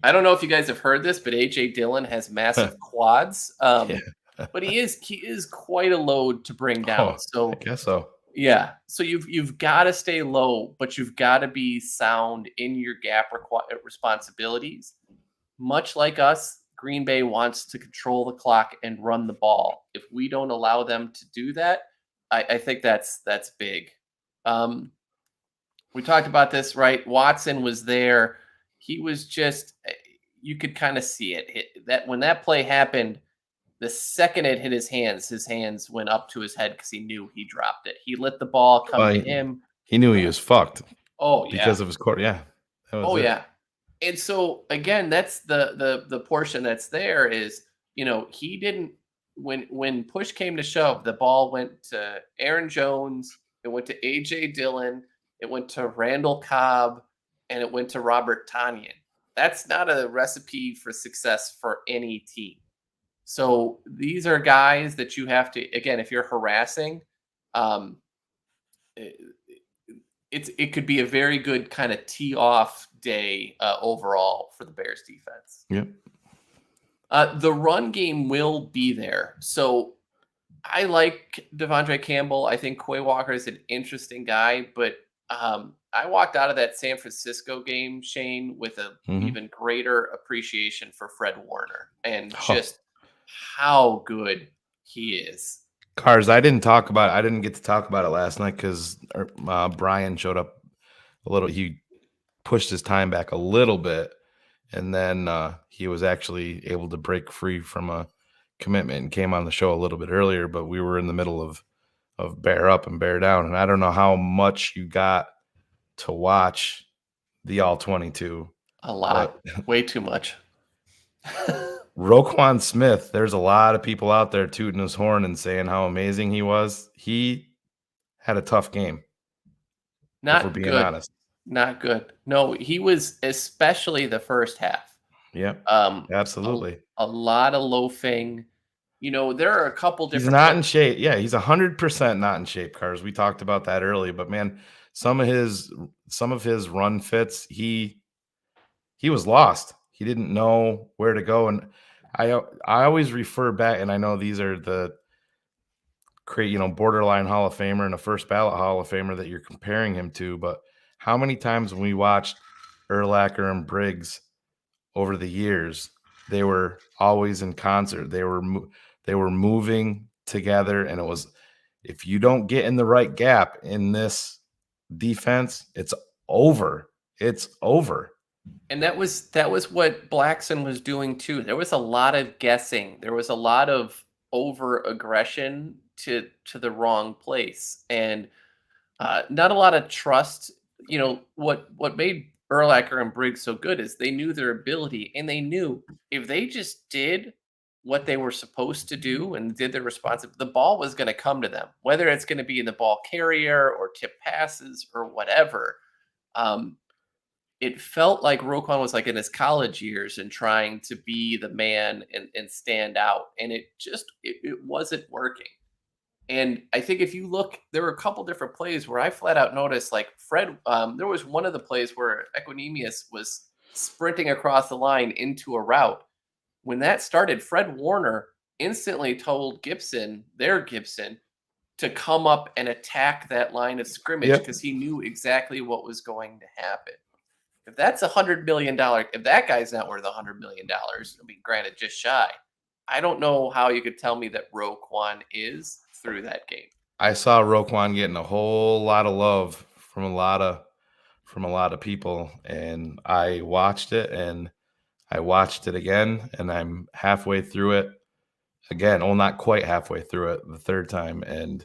I don't know if you guys have heard this, but A.J. Dillon has massive quads. But he is quite a load to bring down. I guess so. Yeah. So you've got to stay low, but you've got to be sound in your gap responsibilities. Much like us, Green Bay wants to control the clock and run the ball. If we don't allow them to do that, I think that's big. We talked about this, right? Watson was there. He was just, you could kind of see it. That when that play happened, the second it hit his hands went up to his head because he knew he dropped it. He let the ball come to him. He knew he was fucked. Oh, yeah. Because of his court. Yeah. Yeah. And so again, that's the portion that's there is, he didn't, when push came to shove, the ball went to Aaron Jones, it went to AJ Dillon, it went to Randall Cobb, and it went to Robert Tanyan. That's not a recipe for success for any team. So these are guys that you have to, again, if you're harassing, um, it, it could be a very good kind of tee off day overall for the Bears defense. Yep. The run game will be there. So I like Devondre Campbell. I think Quay Walker is an interesting guy, but I walked out of that San Francisco game, Shane, with a even greater appreciation for Fred Warner and just how good he is. Cars, I didn't get to talk about it last night because Brian showed up a little. He pushed his time back a little bit, and then he was actually able to break free from a commitment and came on the show a little bit earlier. But we were in the middle of Bear Up and Bear Down, and I don't know how much you got to watch the All 22. A lot, way too much. Roquan Smith, there's a lot of people out there tooting his horn and saying how amazing he was. He had a tough game. Not if we're being good. honest. Not good. No, he was, especially the first half. Yep. Absolutely. A lot of loafing. There are a couple different. He's not in shape. Yeah, he's 100% not in shape, Cars. We talked about that earlier, but man, some of his run fits, he was lost. He didn't know where to go, and I always refer back, and I know these are the borderline Hall of Famer and a first ballot Hall of Famer that you're comparing him to, but how many times when we watched Urlacher and Briggs over the years, they were always in concert. They were moving together, and it was, if you don't get in the right gap in this defense, it's over. It's over. And that was what Blackson was doing too. There was a lot of guessing. There was a lot of over aggression to the wrong place, and not a lot of trust. What made Urlacher and Briggs so good is they knew their ability, and they knew if they just did what they were supposed to do and did their responsibility, the ball was going to come to them, whether it's going to be in the ball carrier or tip passes or whatever. It felt like Roquan was like in his college years and trying to be the man and stand out. And it wasn't working. And I think if you look, there were a couple different plays where I flat out noticed, like Fred, there was one of the plays where Equinemius was sprinting across the line into a route. When that started, Fred Warner instantly told Gibson, to come up and attack that line of scrimmage because he knew exactly what was going to happen. If that's $100 million, if that guy's not worth $100 million, I mean, granted, just shy, I don't know how you could tell me that Roquan is through that game. I saw Roquan getting a whole lot of love from a lot of people, and I watched it, and I watched it again, and I'm halfway through it again. Well, not quite halfway through it the third time, and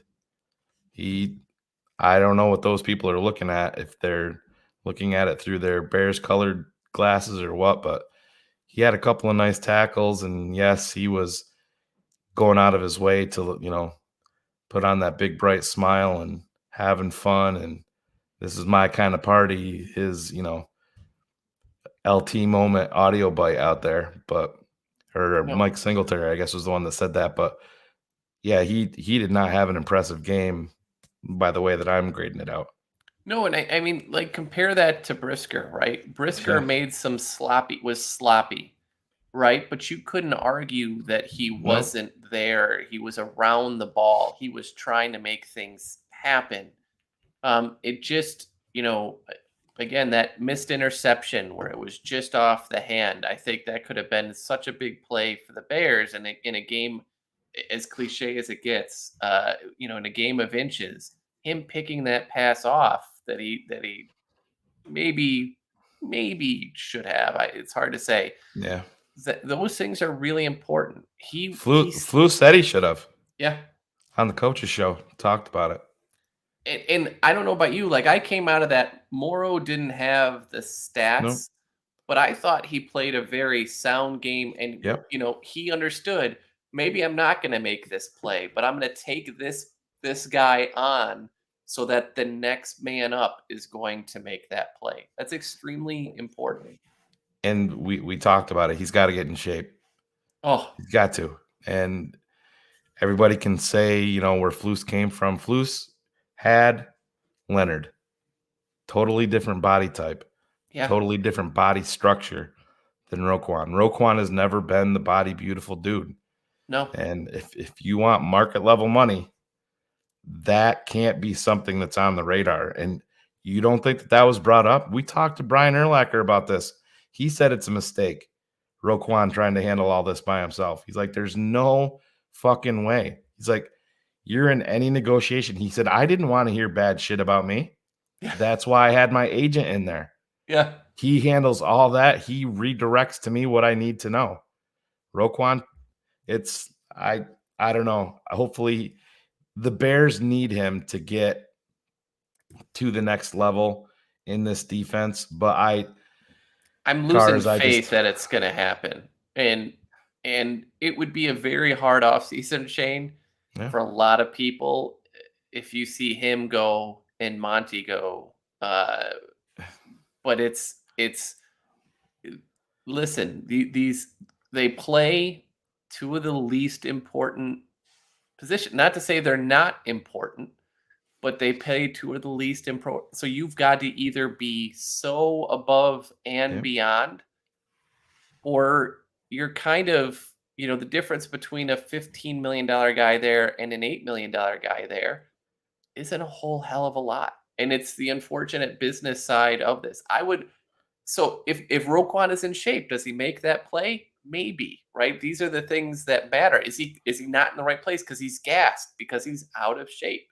I don't know what those people are looking at, if they're looking at it through their Bears colored glasses or what, but he had a couple of nice tackles, and yes, he was going out of his way to, put on that big bright smile and having fun, and this is my kind of party, his, LT moment audio bite out there, Mike Singletary, I guess, was the one that said that, but yeah, he did not have an impressive game by the way that I'm grading it out. No, and I mean, like, compare that to Brisker, right? Brisker made some sloppy, right? But you couldn't argue that he wasn't there. He was around the ball. He was trying to make things happen. It just, again, that missed interception where it was just off the hand, I think that could have been such a big play for the Bears. And in a game as cliche as it gets, in a game of inches, him picking that pass off that he maybe should have. It's hard to say. Yeah. Those things are really important. Flu said he should have. Yeah. On the coach's show, talked about it. And I don't know about you. Like, I came out of that, Morrow didn't have the stats but I thought he played a very sound game, and Yep. he understood, maybe I'm not going to make this play, but I'm going to take this guy on so that the next man up is going to make that play. That's extremely important. And we talked about it. He's got to get in shape. Oh, He's got to. And everybody can say, where Flus came from. Flus had Leonard. Totally different body type. yeah. Totally different body structure than Roquan. Roquan has never been the body beautiful dude. No. And if you want market level money, that can't be something that's on the radar. And you don't think that was brought up? We talked to Brian Urlacher about this. He said it's a mistake. Roquan trying to handle all this by himself. He's like, there's no fucking way. He's like, you're in any negotiation. He said, I didn't want to hear bad shit about me. Yeah. That's why I had my agent in there. Yeah. He handles all that. He redirects to me what I need to know. Roquan, I don't know. Hopefully the Bears need him to get to the next level in this defense, but I'm losing faith that it's going to happen. And it would be a very hard offseason, Shane, for a lot of people if you see him go and Monty go. But it's listen, they play two of the least important positions. Not to say they're not important, but they play two of the least important. So you've got to either be so above and beyond, or you're kind of, the difference between a $15 million guy there and an $8 million guy there isn't a whole hell of a lot. And it's the unfortunate business side of this. So if Roquan is in shape, does he make that play? Maybe, right? These are the things that matter. Is he not in the right place because he's gassed, because he's out of shape?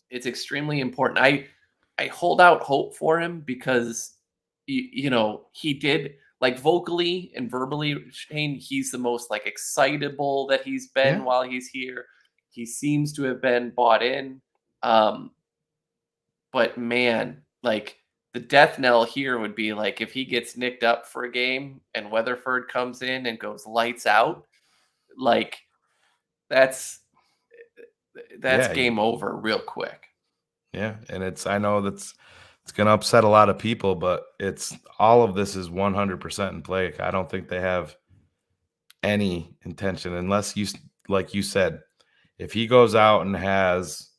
It's extremely important. I hold out hope for him because he did, like, vocally and verbally, Shane, he's the most like excitable that he's been while he's here. He seems to have been bought in. But man, like, the death knell here would be like if he gets nicked up for a game and Weatherford comes in and goes lights out, like that's game over real quick. Yeah, and I know it's going to upset a lot of people, but all of this is 100% in play. I don't think they have any intention, unless like you said, if he goes out and has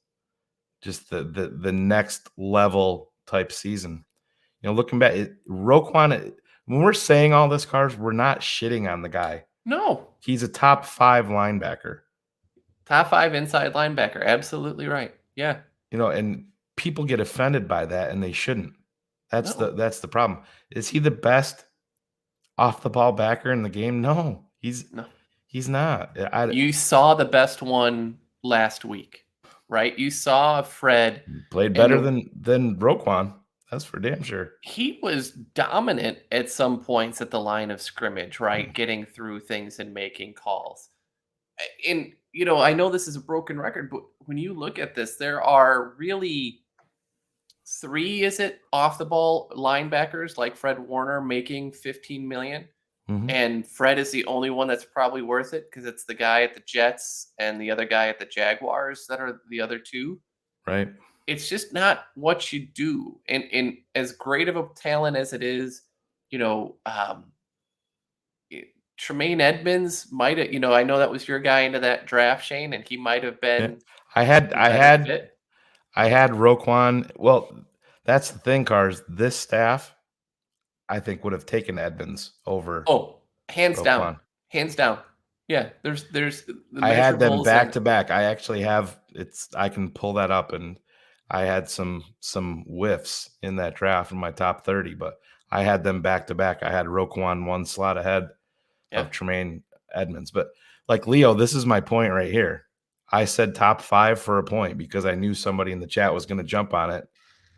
just the next level type season. Looking back, Roquan, when we're saying all this, Cars, we're not shitting on the guy. No. He's a top 5 linebacker. Top 5 inside linebacker. Absolutely right. Yeah. And people get offended by that, and they shouldn't. That's the problem. Is he the best off the ball backer in the game? No, he's not. You saw the best one last week, right? You saw Fred played better than Roquan. That's for damn sure. He was dominant at some points at the line of scrimmage, right? Getting through things and making calls. And, I know this is a broken record, but when you look at this, there are really 3, off the ball linebackers like Fred Warner making $15 million. Mm-hmm. And Fred is the only one that's probably worth it because it's the guy at the Jets and the other guy at the Jaguars that are the other two. Right. It's just not what you do. And as great of a talent as it is, Tremaine Edmonds might have, I know that was your guy into that draft, Shane, and he might have been. Yeah. I had Roquan. Well, that's the thing, Cars. This staff, I think, would have taken Edmonds over. Oh, hands Roquan. down. Yeah, there's the I had them back to back. I actually have I can pull that up, and I had some whiffs in that draft in my top 30, but I had them back to back. I had Roquan one slot ahead of Tremaine Edmonds. But like Leo, this is my point right here. I said top 5 for a point because I knew somebody in the chat was going to jump on it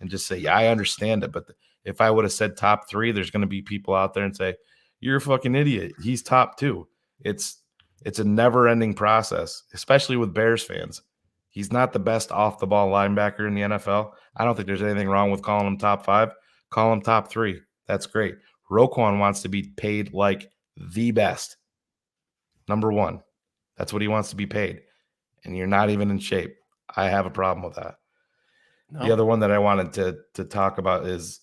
and just say, yeah, I understand it. But if I would have said top 3, there's going to be people out there and say, you're a fucking idiot. He's top 2. It's a never-ending process, especially with Bears fans. He's not the best off-the-ball linebacker in the NFL. I don't think there's anything wrong with calling him top 5. Call him top 3. That's great. Roquan wants to be paid like the best. Number one. That's what he wants to be paid. And you're not even in shape. I have a problem with that. No. The other one that I wanted to talk about is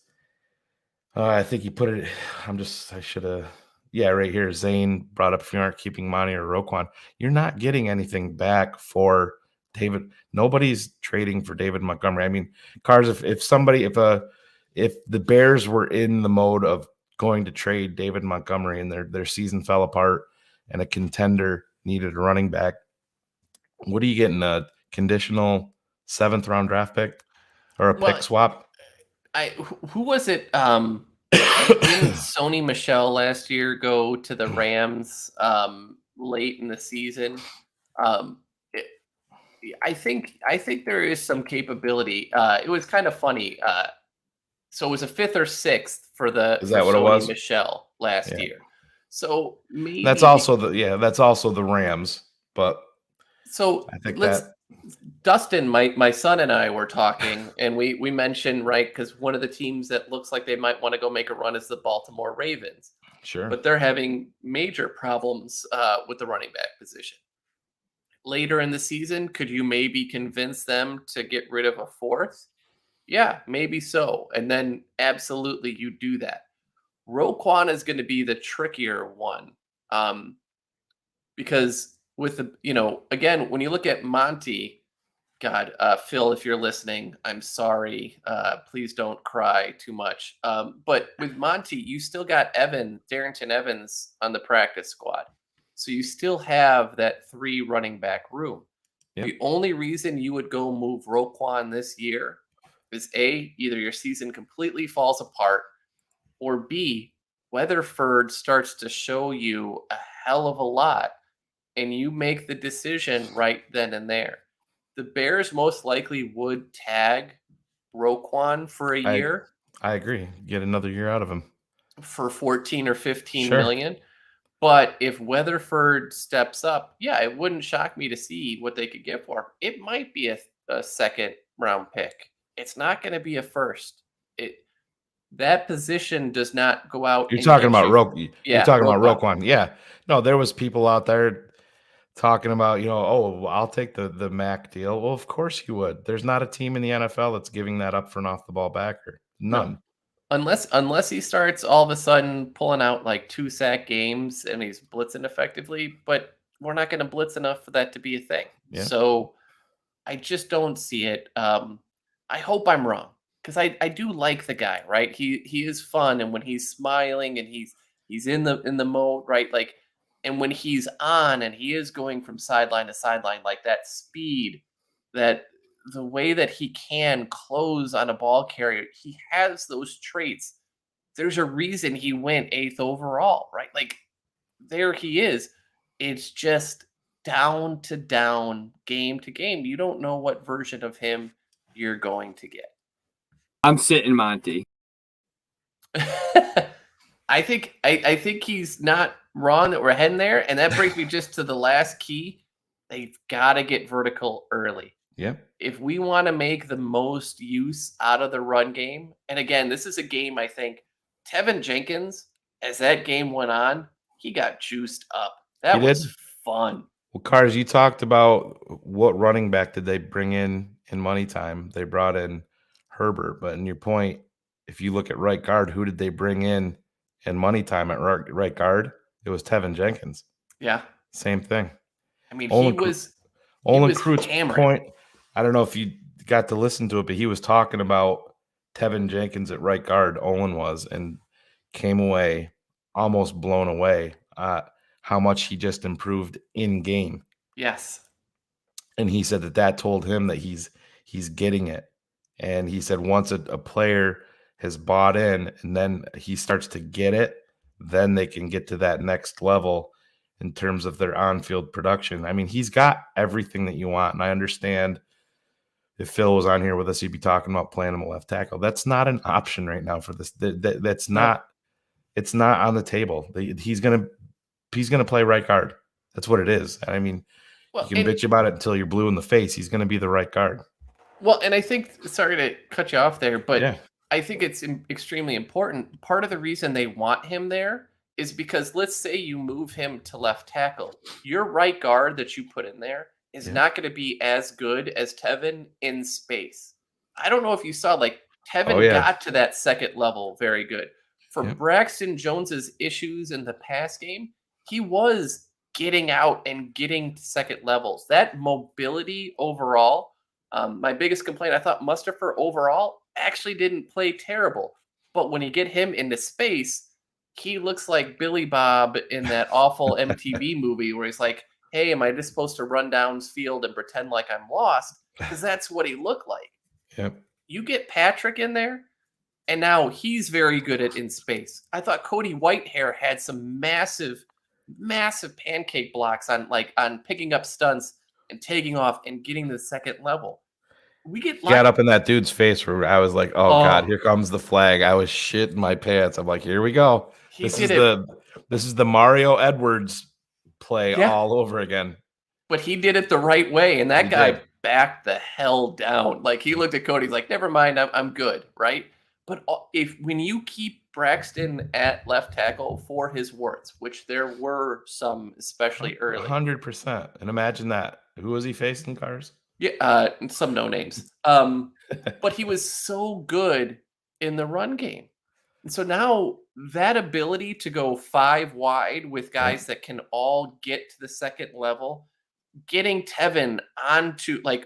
I think he put it. I should have. Yeah, right here. Zane brought up if you aren't keeping Monty or Roquan, you're not getting anything back for David. Nobody's trading for David Montgomery. I mean, Cars, if the Bears were in the mode of going to trade David Montgomery and their season fell apart and a contender needed a running back, what are you getting? A conditional 7th round draft pick or a pick swap? Who was it? Didn't Sony Michel last year go to the Rams late in the season? I think there is some capability. It was kind of funny. So it was a 5th or 6th for Sony Michel last year. So maybe that's also the Rams, but so I think Dustin, my son and I were talking, and we mentioned, right, because one of the teams that looks like they might want to go make a run is the Baltimore Ravens. Sure. But they're having major problems with the running back position. Later in the season, could you maybe convince them to get rid of a 4th? Yeah, maybe so. And then absolutely you do that. Roquan is going to be the trickier one because with again, when you look at Monty, God, Phil, if you're listening, I'm sorry. Please don't cry too much. But with Monty, you still got Darrington Evans on the practice squad. So you still have that 3 running back room. Yep. The only reason you would go move Roquan this year is A, either your season completely falls apart, or B, Weatherford starts to show you a hell of a lot, and you make the decision right then and there. The Bears most likely would tag Roquan for a year. I agree. Get another year out of him for 14 or 15 million. But if Weatherford steps up, yeah, it wouldn't shock me to see what they could get for him. It might be a 2nd round pick. It's not going to be a 1st. That position does not go out. You're talking about Roquan. You're talking about Roquan. Yeah. No, there was people out there talking about, I'll take the Mac deal. Well, of course you would. There's not a team in the NFL that's giving that up for an off the ball backer. None. No. Unless he starts all of a sudden pulling out like 2 sack games and he's blitzing effectively, but we're not going to blitz enough for that to be a thing. Yeah. So I just don't see it. I hope I'm wrong because I do like the guy, right? He is fun, and when he's smiling and he's in the mode, right? Like, and when he's on and he is going from sideline to sideline, like that speed, that the way that he can close on a ball carrier, he has those traits. There's a reason he went 8th overall, right? Like, there he is. It's just down to down, game to game. You don't know what version of him you're going to get. I'm sitting Monty. I think he's not wrong that we're heading there, and that brings me just to the last key. They've got to get vertical early. Yeah. If we want to make the most use out of the run game, and again, this is a game I think Tevin Jenkins, as that game went on, he got juiced up. That was fun. Well, Cars, you talked about what running back did they bring in money time? They brought in Herbert, but in your point, if you look at right guard, who did they bring in money time at right guard? It was Tevin Jenkins. Yeah. Same thing. I mean, he was Crute's point. I don't know if you got to listen to it, but he was talking about Tevin Jenkins at right guard. Olin was, and came away almost blown away at how much he just improved in game. Yes. And he said that told him that he's getting it. And he said once a player has bought in and then he starts to get it, then they can get to that next level in terms of their on-field production. I mean, he's got everything that you want. And I understand if Phil was on here with us, he'd be talking about playing him a left tackle. That's not an option right now for this. That's not. It's not on the table. He's gonna play right guard. That's what it is. I mean, you can bitch about it until you're blue in the face. He's gonna be the right guard. Well, and I think, sorry to cut you off there, but I think it's extremely important. Part of the reason they want him there is because let's say you move him to left tackle. Your right guard that you put in there is Yeah. not going to be as good as Tevin in space. I don't know if you saw, like, Tevin Oh, yeah. got to that second level very good. For Yep. Braxton Jones's issues in the pass game, he was getting out and getting to second levels. That mobility overall, my biggest complaint, I thought Mustafa overall actually didn't play terrible. But when you get him into space, he looks like Billy Bob in that awful MTV movie where he's like, hey, am I just supposed to run downfield and pretend like I'm lost? Because that's what he looked like. Yep. You get Patrick in there, and now he's very good at in space. I thought Cody Whitehair had some massive pancake blocks on picking up stunts and taking off and getting to the second level. We get Got up in that dude's face where I was like, oh God, Oh. here comes the flag. I was shitting my pants. I'm like, here we go. He This did is it. this is the Mario Edwards play Yeah. all over again. But he did it the right way, and that He guy did. backed the hell down. Like, he looked at Cody, he's like, never mind, I'm good, right? But when you keep Braxton at left tackle for his warts, which there were some, especially early. 100%. And imagine that. Who was he facing, Cars? Yeah, some no names. But he was so good in the run game. And so now that ability to go 5 wide with guys that can all get to the second level, getting Kevin onto a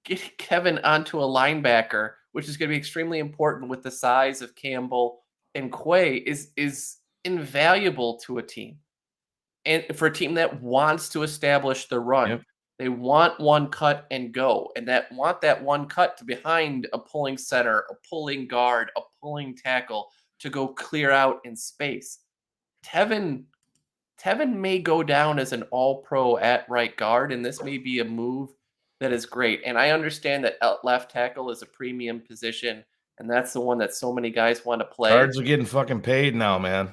linebacker, which is going to be extremely important with the size of Campbell and Quay, is invaluable to a team. And for a team that wants to establish the run, they want one cut and go, and want that one cut to behind a pulling center, a pulling guard, a pulling tackle to go clear out in space. Tevin may go down as an all-pro at right guard, and this may be a move that is great. And I understand that left tackle is a premium position, and that's the one that so many guys want to play. Guards are getting fucking paid now, man.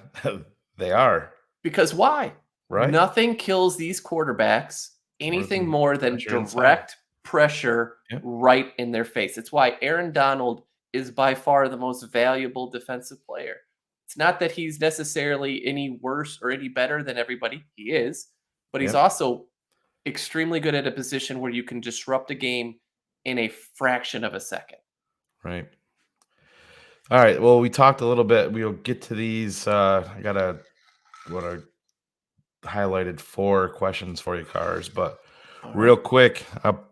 They are. Because why? Right? Nothing kills these quarterbacks anything more than pressure direct pressure Yep. right in their face. It's why Aaron Donald is by far the most valuable defensive player. It's not that he's necessarily any worse or any better than everybody. He is, but he's also extremely good at a position where you can disrupt a game in a fraction of a second. Right. All right. Well, we talked a little bit. We'll get to these. I highlighted 4 questions for you, Cars, but real quick,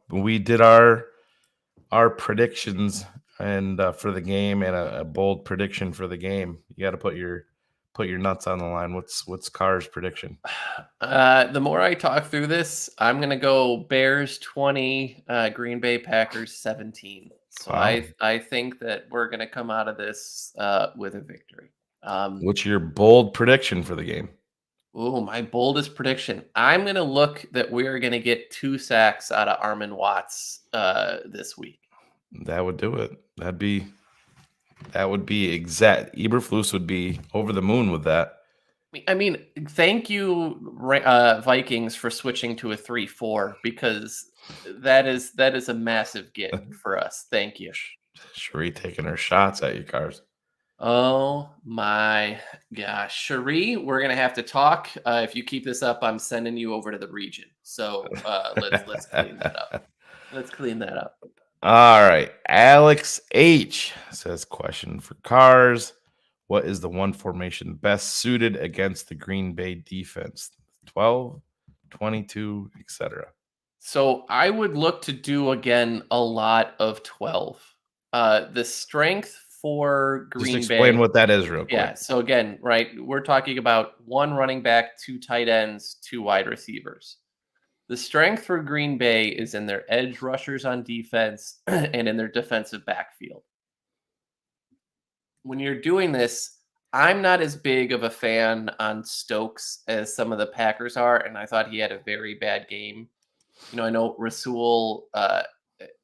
we did our predictions and for the game, and a bold prediction for the game. You got to put your nuts on the line. What's Cars' prediction? The more I talk through this, I'm gonna go Bears 20, Green Bay Packers 17. So Wow. I think that we're gonna come out of this with a victory. What's your bold prediction for the game? Oh, my boldest prediction. I'm going to look that we're going to get 2 sacks out of Armin Watts this week. That would do it. That would be exact. Eberflus would be over the moon with that. I mean, thank you, Vikings, for switching to a 3-4, because that is a massive gift for us. Thank you. Cherie taking her shots at you, Cars. Oh my gosh, Cherie, we're going to have to talk. If you keep this up, I'm sending you over to the region. So let's clean that up. Let's clean that up. All right. Alex H says, question for Cars. What is the one formation best suited against the Green Bay defense? 12, 22, etc. So I would look to do, again, a lot of 12. The strength for Green Bay. Just explain what that is real quick. Yeah. So again, right, we're talking about 1 running back, 2 tight ends, 2 wide receivers. The strength for Green Bay is in their edge rushers on defense and in their defensive backfield. When you're doing this, I'm not as big of a fan on Stokes as some of the Packers are, and I thought he had a very bad game. I know Rasul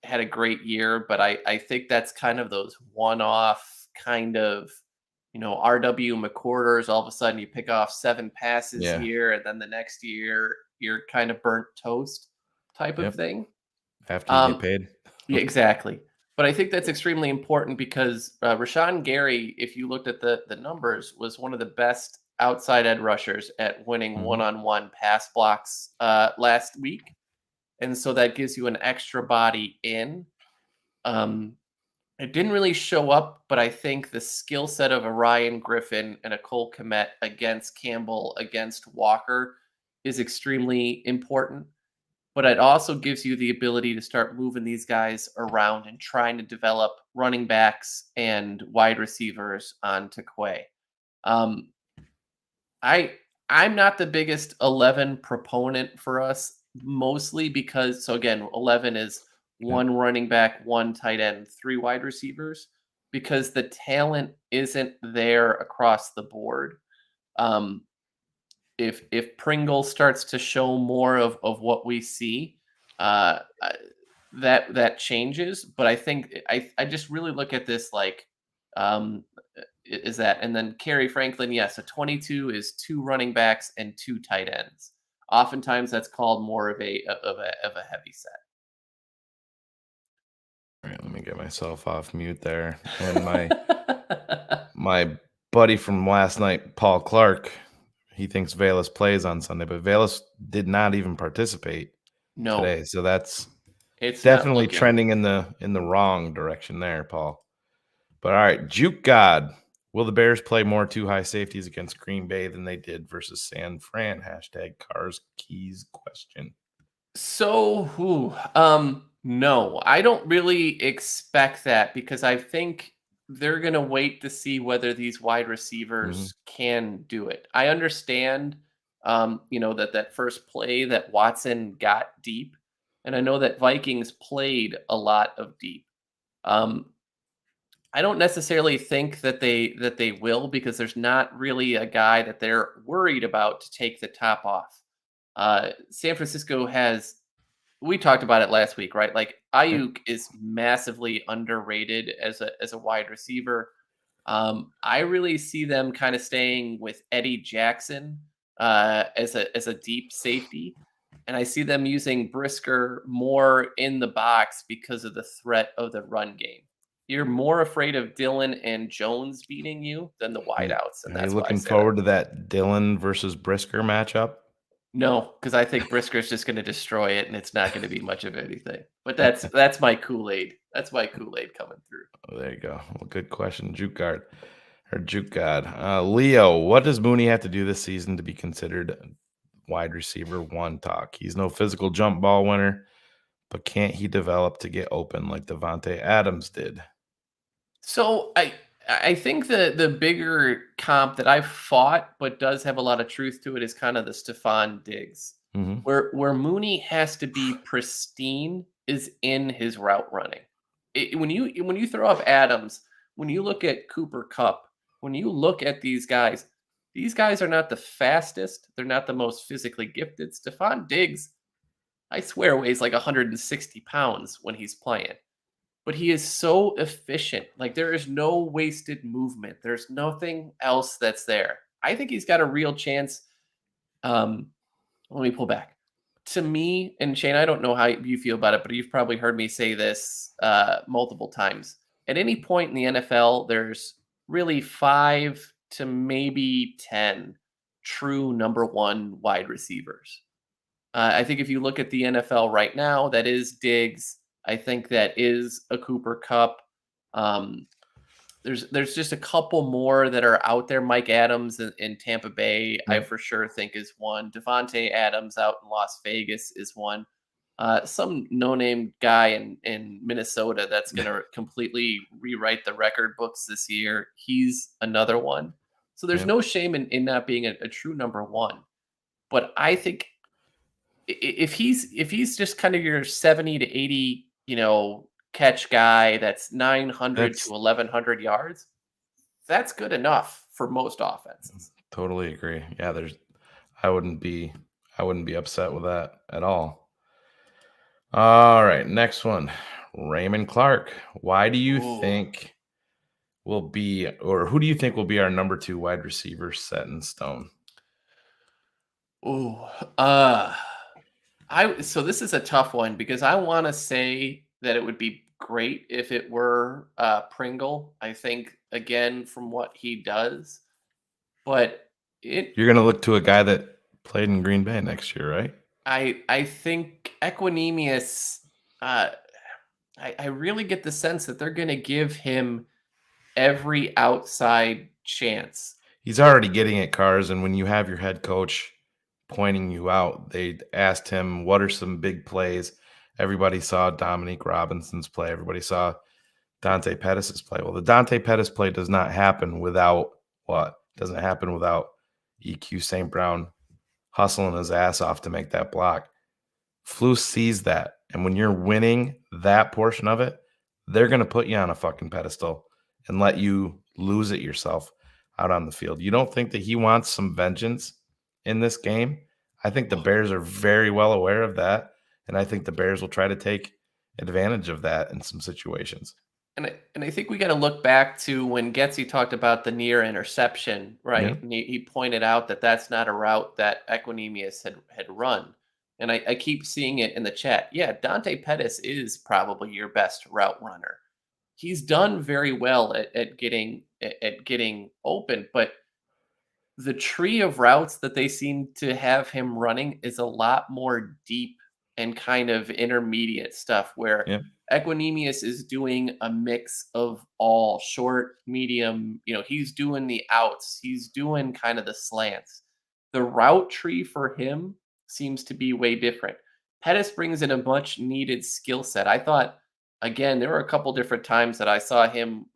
had a great year, but I think that's kind of those one-off kind of, RW McQuarters. All of a sudden you pick off 7 passes here, and then the next year you're kind of burnt toast type of thing. After you get paid. Yeah, exactly. But I think that's extremely important because Rashawn Gary, if you looked at the numbers, was one of the best outside edge rushers at winning one-on-one pass blocks last week. And so that gives you an extra body in. It didn't really show up, but I think the skill set of a Ryan Griffin and a Cole Kmet against Campbell, against Walker is extremely important. But it also gives you the ability to start moving these guys around and trying to develop running backs and wide receivers onto Quay. I'm not the biggest 11 proponent for us, mostly because, so again, 11 is one running back, one tight end, 3 wide receivers, because the talent isn't there across the board. If Pringle starts to show more of what we see, that changes. But I think I just really look at this like, is that, and then Kerry Franklin, yes, a 22 is 2 running backs and 2 tight ends. Oftentimes that's called more of a heavy set. All right, let me get myself off mute there. And my buddy from last night, Paul Clark, he thinks Valus plays on Sunday, but Valus did not even participate today. So it's definitely trending in the wrong direction there, Paul. But all right, Juke God. Will the Bears play more 2 high safeties against Green Bay than they did versus San Fran? # Cars Keys question. So, no, I don't really expect that because I think they're going to wait to see whether these wide receivers can do it. I understand, that first play that Watson got deep, and I know that Vikings played a lot of deep. I don't necessarily think that they will, because there's not really a guy that they're worried about to take the top off. San Francisco has, we talked about it last week, right? Like Ayuk is massively underrated as a wide receiver. I really see them kind of staying with Eddie Jackson as a deep safety, and I see them using Brisker more in the box because of the threat of the run game. You're more afraid of Dillon and Jones beating you than the wideouts, and that's why. Are you looking forward to that Dillon versus Brisker matchup? No, because I think Brisker's just going to destroy it, and it's not going to be much of anything. But that's my Kool-Aid. That's my Kool-Aid coming through. Oh, there you go. Well, good question, Juke God. Leo, what does Mooney have to do this season to be considered wide receiver 1 talk? He's no physical jump ball winner, but can't he develop to get open like Devontae Adams did? So I think the bigger comp that I've fought but does have a lot of truth to it is kind of the Stephon Diggs, where Mooney has to be pristine is in his route running. When you throw up Adams, when you look at Cooper Kupp, when you look at these guys are not the fastest. They're not the most physically gifted. Stephon Diggs, I swear, weighs like 160 pounds when he's playing. But he is so efficient. Like, there is no wasted movement. There's nothing else that's there. I think he's got a real chance. Let me pull back. To me, and Shane, I don't know how you feel about it, but you've probably heard me say this multiple times. At any point in the NFL, there's really 5 to maybe 10 true number 1 wide receivers. I think if you look at the NFL right now, that is Diggs. I think that is a Cooper Kupp. There's just a couple more that are out there. Mike Adams in Tampa Bay, I for sure think is one. Devontae Adams out in Las Vegas is one. Some no-name guy in Minnesota that's going to completely rewrite the record books this year. He's another one. So there's no shame in not being a true number 1. But I think if he's just kind of your 70 to 80, catch guy that's 900 to 1,100 yards, that's good enough for most offenses. Totally agree. Yeah, I wouldn't be upset with that at all. All right, next one. Raymond Clark. Why do you think who do you think will be our number 2 wide receiver set in stone? So this is a tough one because I want to say that it would be great if it were Pringle. I think, again, from what he does, but You're going to look to a guy that played in Green Bay next year, right? I think Equinemius, I really get the sense that they're going to give him every outside chance. He's already getting it, Cars, and when you have your head coach pointing you out, they asked him, what are some big plays? Everybody saw Dominique Robinson's play. Everybody saw Dante Pettis' play. Well, the Dante Pettis play does not happen without what? Doesn't happen without EQ St. Brown hustling his ass off to make that block. Flus sees that. And when you're winning that portion of it, they're going to put you on a fucking pedestal and let you lose it yourself out on the field. You don't think that he wants some vengeance in this game? I think the Bears are very well aware of that. And I think the Bears will try to take advantage of that in some situations. And I think we got to look back to when Getsy talked about the near interception, right? Yeah. And he pointed out that that's not a route that Equinemius had run. And I keep seeing it in the chat. Yeah, Dante Pettis is probably your best route runner. He's done very well at getting open, but the tree of routes that they seem to have him running is a lot more deep and kind of intermediate stuff where Yeah. Equinemius is doing a mix of all short, medium, he's doing the outs, he's doing kind of the slants. The route tree for him seems to be way different. Pettis brings in a much needed skill set. I thought, again, there were a couple different times that I saw him,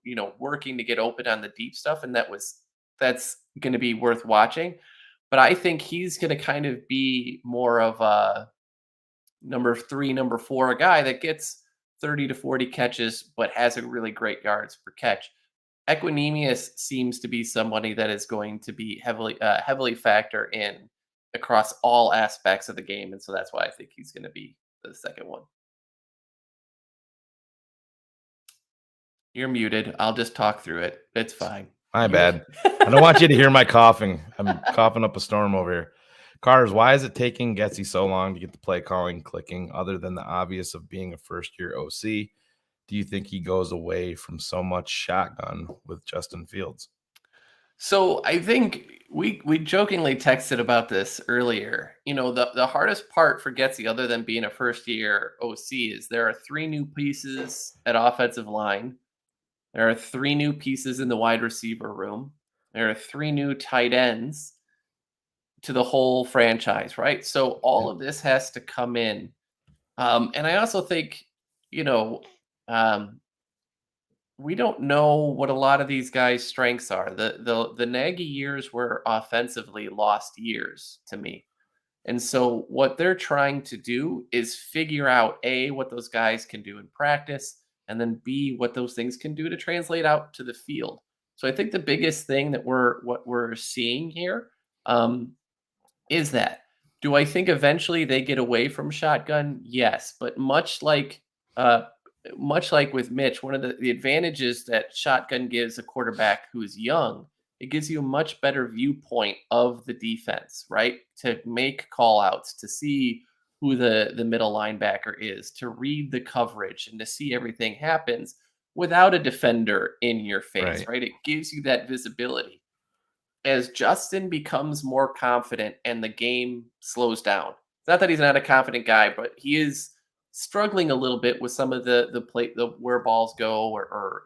working to get open on the deep stuff, and that's going to be worth watching. But I think he's going to kind of be more of a number 3, number 4 guy that gets 30 to 40 catches, but has a really great yards per catch. Equinemius seems to be somebody that is going to be heavily factor in across all aspects of the game. And so that's why I think he's going to be the second one. You're muted. I'll just talk through it. It's fine. My bad. I don't want you to hear my coughing. I'm coughing up a storm over here. Cars, why is it taking Getsy so long to get the play calling clicking other than the obvious of being a first-year OC? Do you think he goes away from so much shotgun with Justin Fields? So I think we jokingly texted about this earlier. The hardest part for Getsy, other than being a first-year OC, is there are 3 new pieces at offensive line. There are 3 new pieces in the wide receiver room. There are 3 new tight ends to the whole franchise, right? So all of this has to come in. And I also think, we don't know what a lot of these guys' strengths are. The Nagy years were offensively lost years to me. And so what they're trying to do is figure out A, what those guys can do in practice, and then B, what those things can do to translate out to the field. So I think the biggest thing that we're seeing here is that. Do I think eventually they get away from shotgun? Yes, but much like with Mitch, one of the advantages that shotgun gives a quarterback who is young, it gives you a much better viewpoint of the defense, right? To make call outs, to see who the middle linebacker is, to read the coverage, and to see everything happens without a defender in your face, right? It gives you that visibility. As Justin becomes more confident and the game slows down, it's not that he's not a confident guy, but he is struggling a little bit with some of the where balls go, or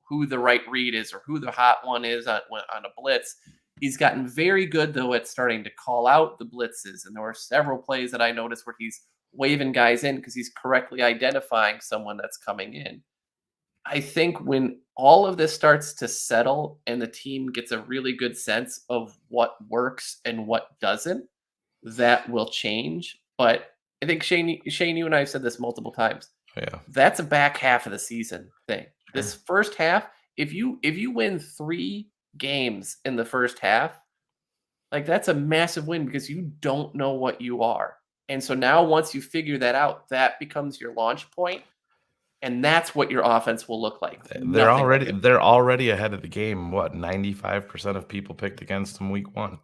who the right read is, or who the hot one is on a blitz. He's gotten very good though at starting to call out the blitzes, and there were several plays that I noticed where he's waving guys in because he's correctly identifying someone that's coming in. I think when all of this starts to settle and the team gets a really good sense of what works and what doesn't, that will change. But I think Shane, you and I have said this multiple times. Yeah, that's a back half of the season thing. This first half, if you win 3 games in the first half, like that's a massive win because you don't know what you are. And so now once you figure that out, that becomes your launch point, and that's what your offense will look like. They're already ahead of the game. What, 95% of people picked against them week 1.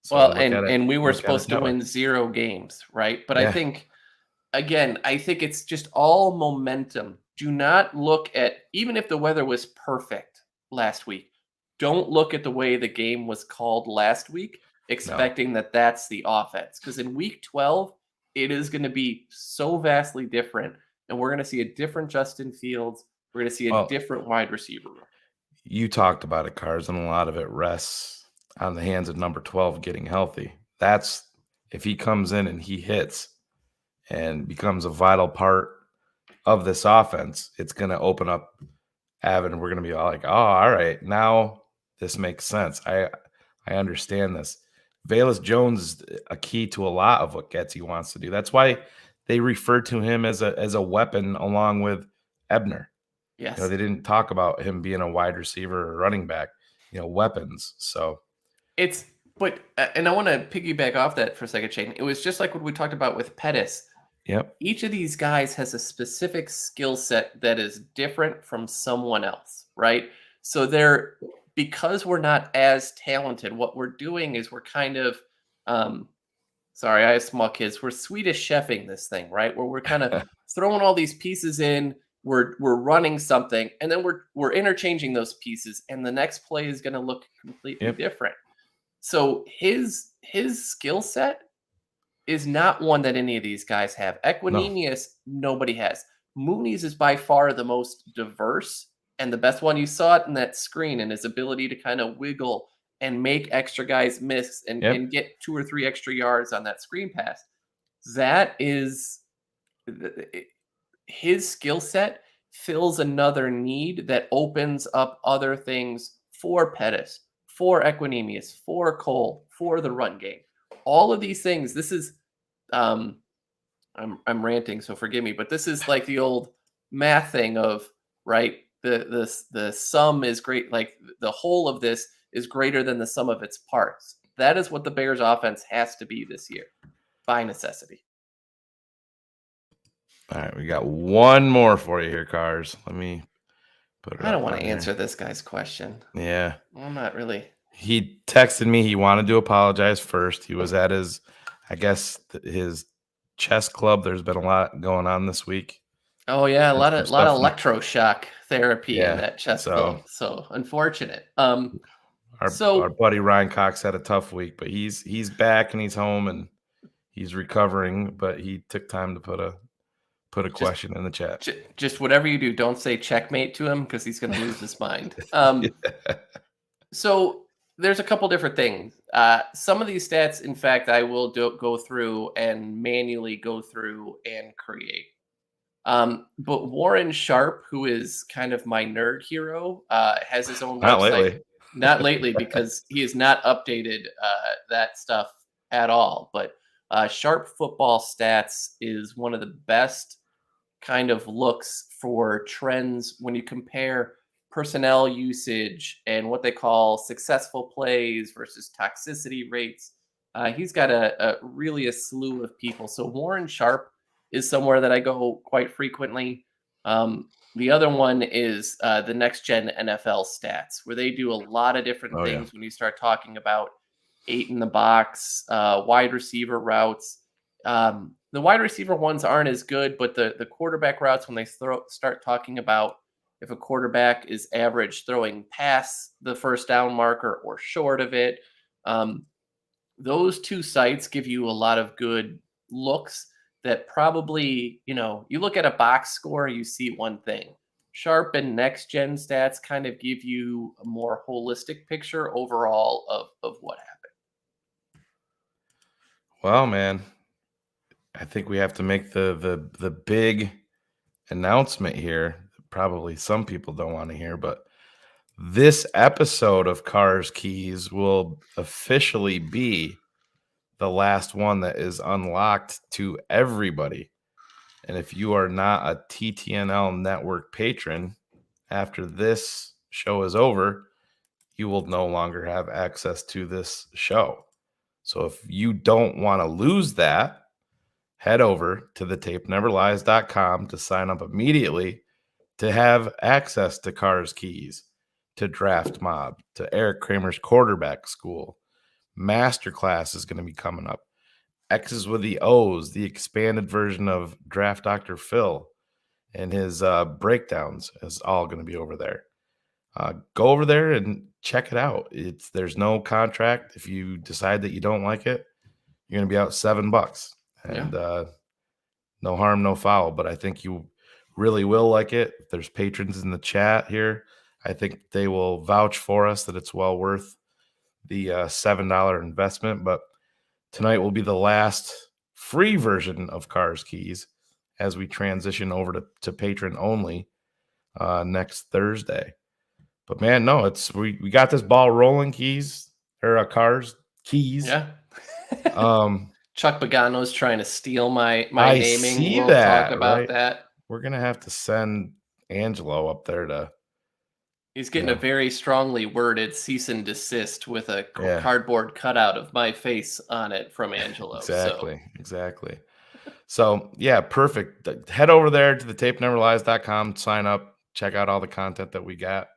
So well, and we were supposed to win 0 games, right? But yeah. I think, again, it's just all momentum do not look at, even if the weather was perfect last week, don't look at the way the game was called last week, expecting that that's the offense. Because in week 12, it is going to be so vastly different. And we're going to see a different Justin Fields. We're going to see a Well, different wide receiver room. You talked about it, Cars, and a lot of it rests on the hands of number 12 getting healthy. That's if he comes in and he hits and becomes a vital part of this offense, it's going to open up Evan. We're going to be all like, oh, all right, now this makes sense. I understand this. Velus Jones is a key to a lot of what Getsy wants to do. That's why they refer to him as a weapon along with Ebner. Yes. They didn't talk about him being a wide receiver or running back, weapons. So and I want to piggyback off that for a second, Shane. It was just like what we talked about with Pettis. Yep. Each of these guys has a specific skill set that is different from someone else, right? So because we're not as talented, what we're doing is we're kind of, sorry, I have small kids. We're Swedish chefing this thing, right? Where we're kind of throwing all these pieces in. We're running something, and then we're interchanging those pieces, and the next play is going to look completely different. So his skill set is not one that any of these guys have. Equinemius, nobody has. Mooney's is by far the most diverse and the best one. You saw it in that screen, and his ability to kind of wiggle and make extra guys miss and get 2 or 3 extra yards on that screen pass. That is his skill set fills another need that opens up other things for Pettis, for Equinemius, for Cole, for the run game. All of these things, this is I'm ranting, so forgive me, but this is like the old math thing of, right, the sum is great, like the whole of this is greater than the sum of its parts. That is what the Bears offense has to be this year by necessity. All right, we got one more for you here, Cars. Let me put it. I don't want to answer this guy's question. Yeah. I'm not really. He texted me. He wanted to apologize first. He was at his chess club. There's been a lot going on this week. Oh yeah, a lot of electroshock therapy in that chess club. So unfortunate. Our buddy Ryan Cox had a tough week, but he's back and he's home and he's recovering. But he took time to put a question in the chat. Just whatever you do, don't say checkmate to him because he's going to lose his mind. So there's a couple different things. Some of these stats, in fact, I will go through and manually go through and create. But Warren Sharp, who is kind of my nerd hero, has his own website. Not lately, because he has not updated that stuff at all. But Sharp Football Stats is one of the best kind of looks for trends when you compare personnel usage and what they call successful plays versus toxicity rates. He's got really a slew of people. So Warren Sharp is somewhere that I go quite frequently. The other one is the Next Gen NFL Stats, where they do a lot of different things when you start talking about 8 in the box, wide receiver routes. The wide receiver ones aren't as good, but the quarterback routes, when they start talking about if a quarterback is average throwing past the first down marker or short of it, those two sites give you a lot of good looks that probably, you look at a box score, you see one thing. Sharp and Next Gen Stats kind of give you a more holistic picture overall of what happened. Well, man, I think we have to make the big announcement here. Probably some people don't want to hear, but this episode of Cars Keys will officially be the last one that is unlocked to everybody. And if you are not a TTNL network patron, after this show is over, you will no longer have access to this show. So if you don't want to lose that, head over to thetapeneverlies.com to sign up immediately to have access to Cars Keys, to Draft Mob, to Eric Kramer's Quarterback School. Masterclass is going to be coming up. X's with the O's, the expanded version of Draft Dr. Phil. and his breakdowns is all going to be over there. Go over there and check it out. There's no contract. If you decide that you don't like it, you're going to be out $7, and no harm, no foul. But I think you really will like it. If there's patrons in the chat here, I think they will vouch for us that it's well worth the $7 investment. But tonight will be the last free version of Cars Keys as we transition over to patron only next Thursday. But man, no, we got this ball rolling. Cars Keys. Yeah. Um, Chuck Pagano's trying to steal my I naming. see We'll that, talk about right? that. We're gonna have to send Angelo up there to. He's getting a very strongly worded cease and desist with a Yeah. cardboard cutout of my face on it from Angelo. Exactly. So yeah, perfect. Head over there to the tapeneverlies.com, sign up, check out all the content that we got.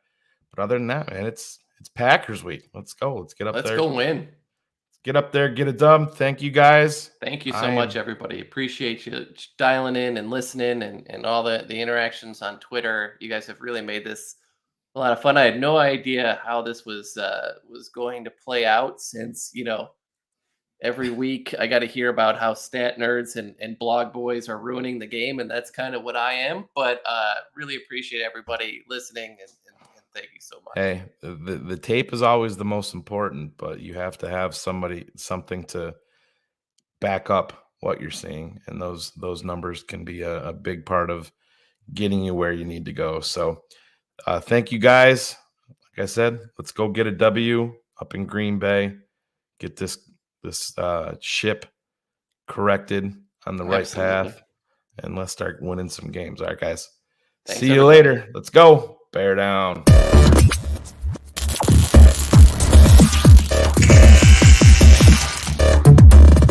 But other than that, man, it's Packers week. Let's go. Let's get up there. Let's go win. Let's get up there, get it done. Thank you guys. Thank you so much, everybody. Appreciate you dialing in and listening and all the interactions on Twitter. You guys have really made this a lot of fun. I had no idea how this was going to play out, since, every week I got to hear about how stat nerds and blog boys are ruining the game, and that's kind of what I am. But really appreciate everybody listening, and thank you so much. Hey, the tape is always the most important, but you have to have something to back up what you're seeing, and those numbers can be a big part of getting you where you need to go. So thank you guys. Like I said, let's go get a W up in Green Bay, get this ship corrected on the right path, and let's start winning some games. All right, guys. Thanks, See you later. Let's go. Bear down.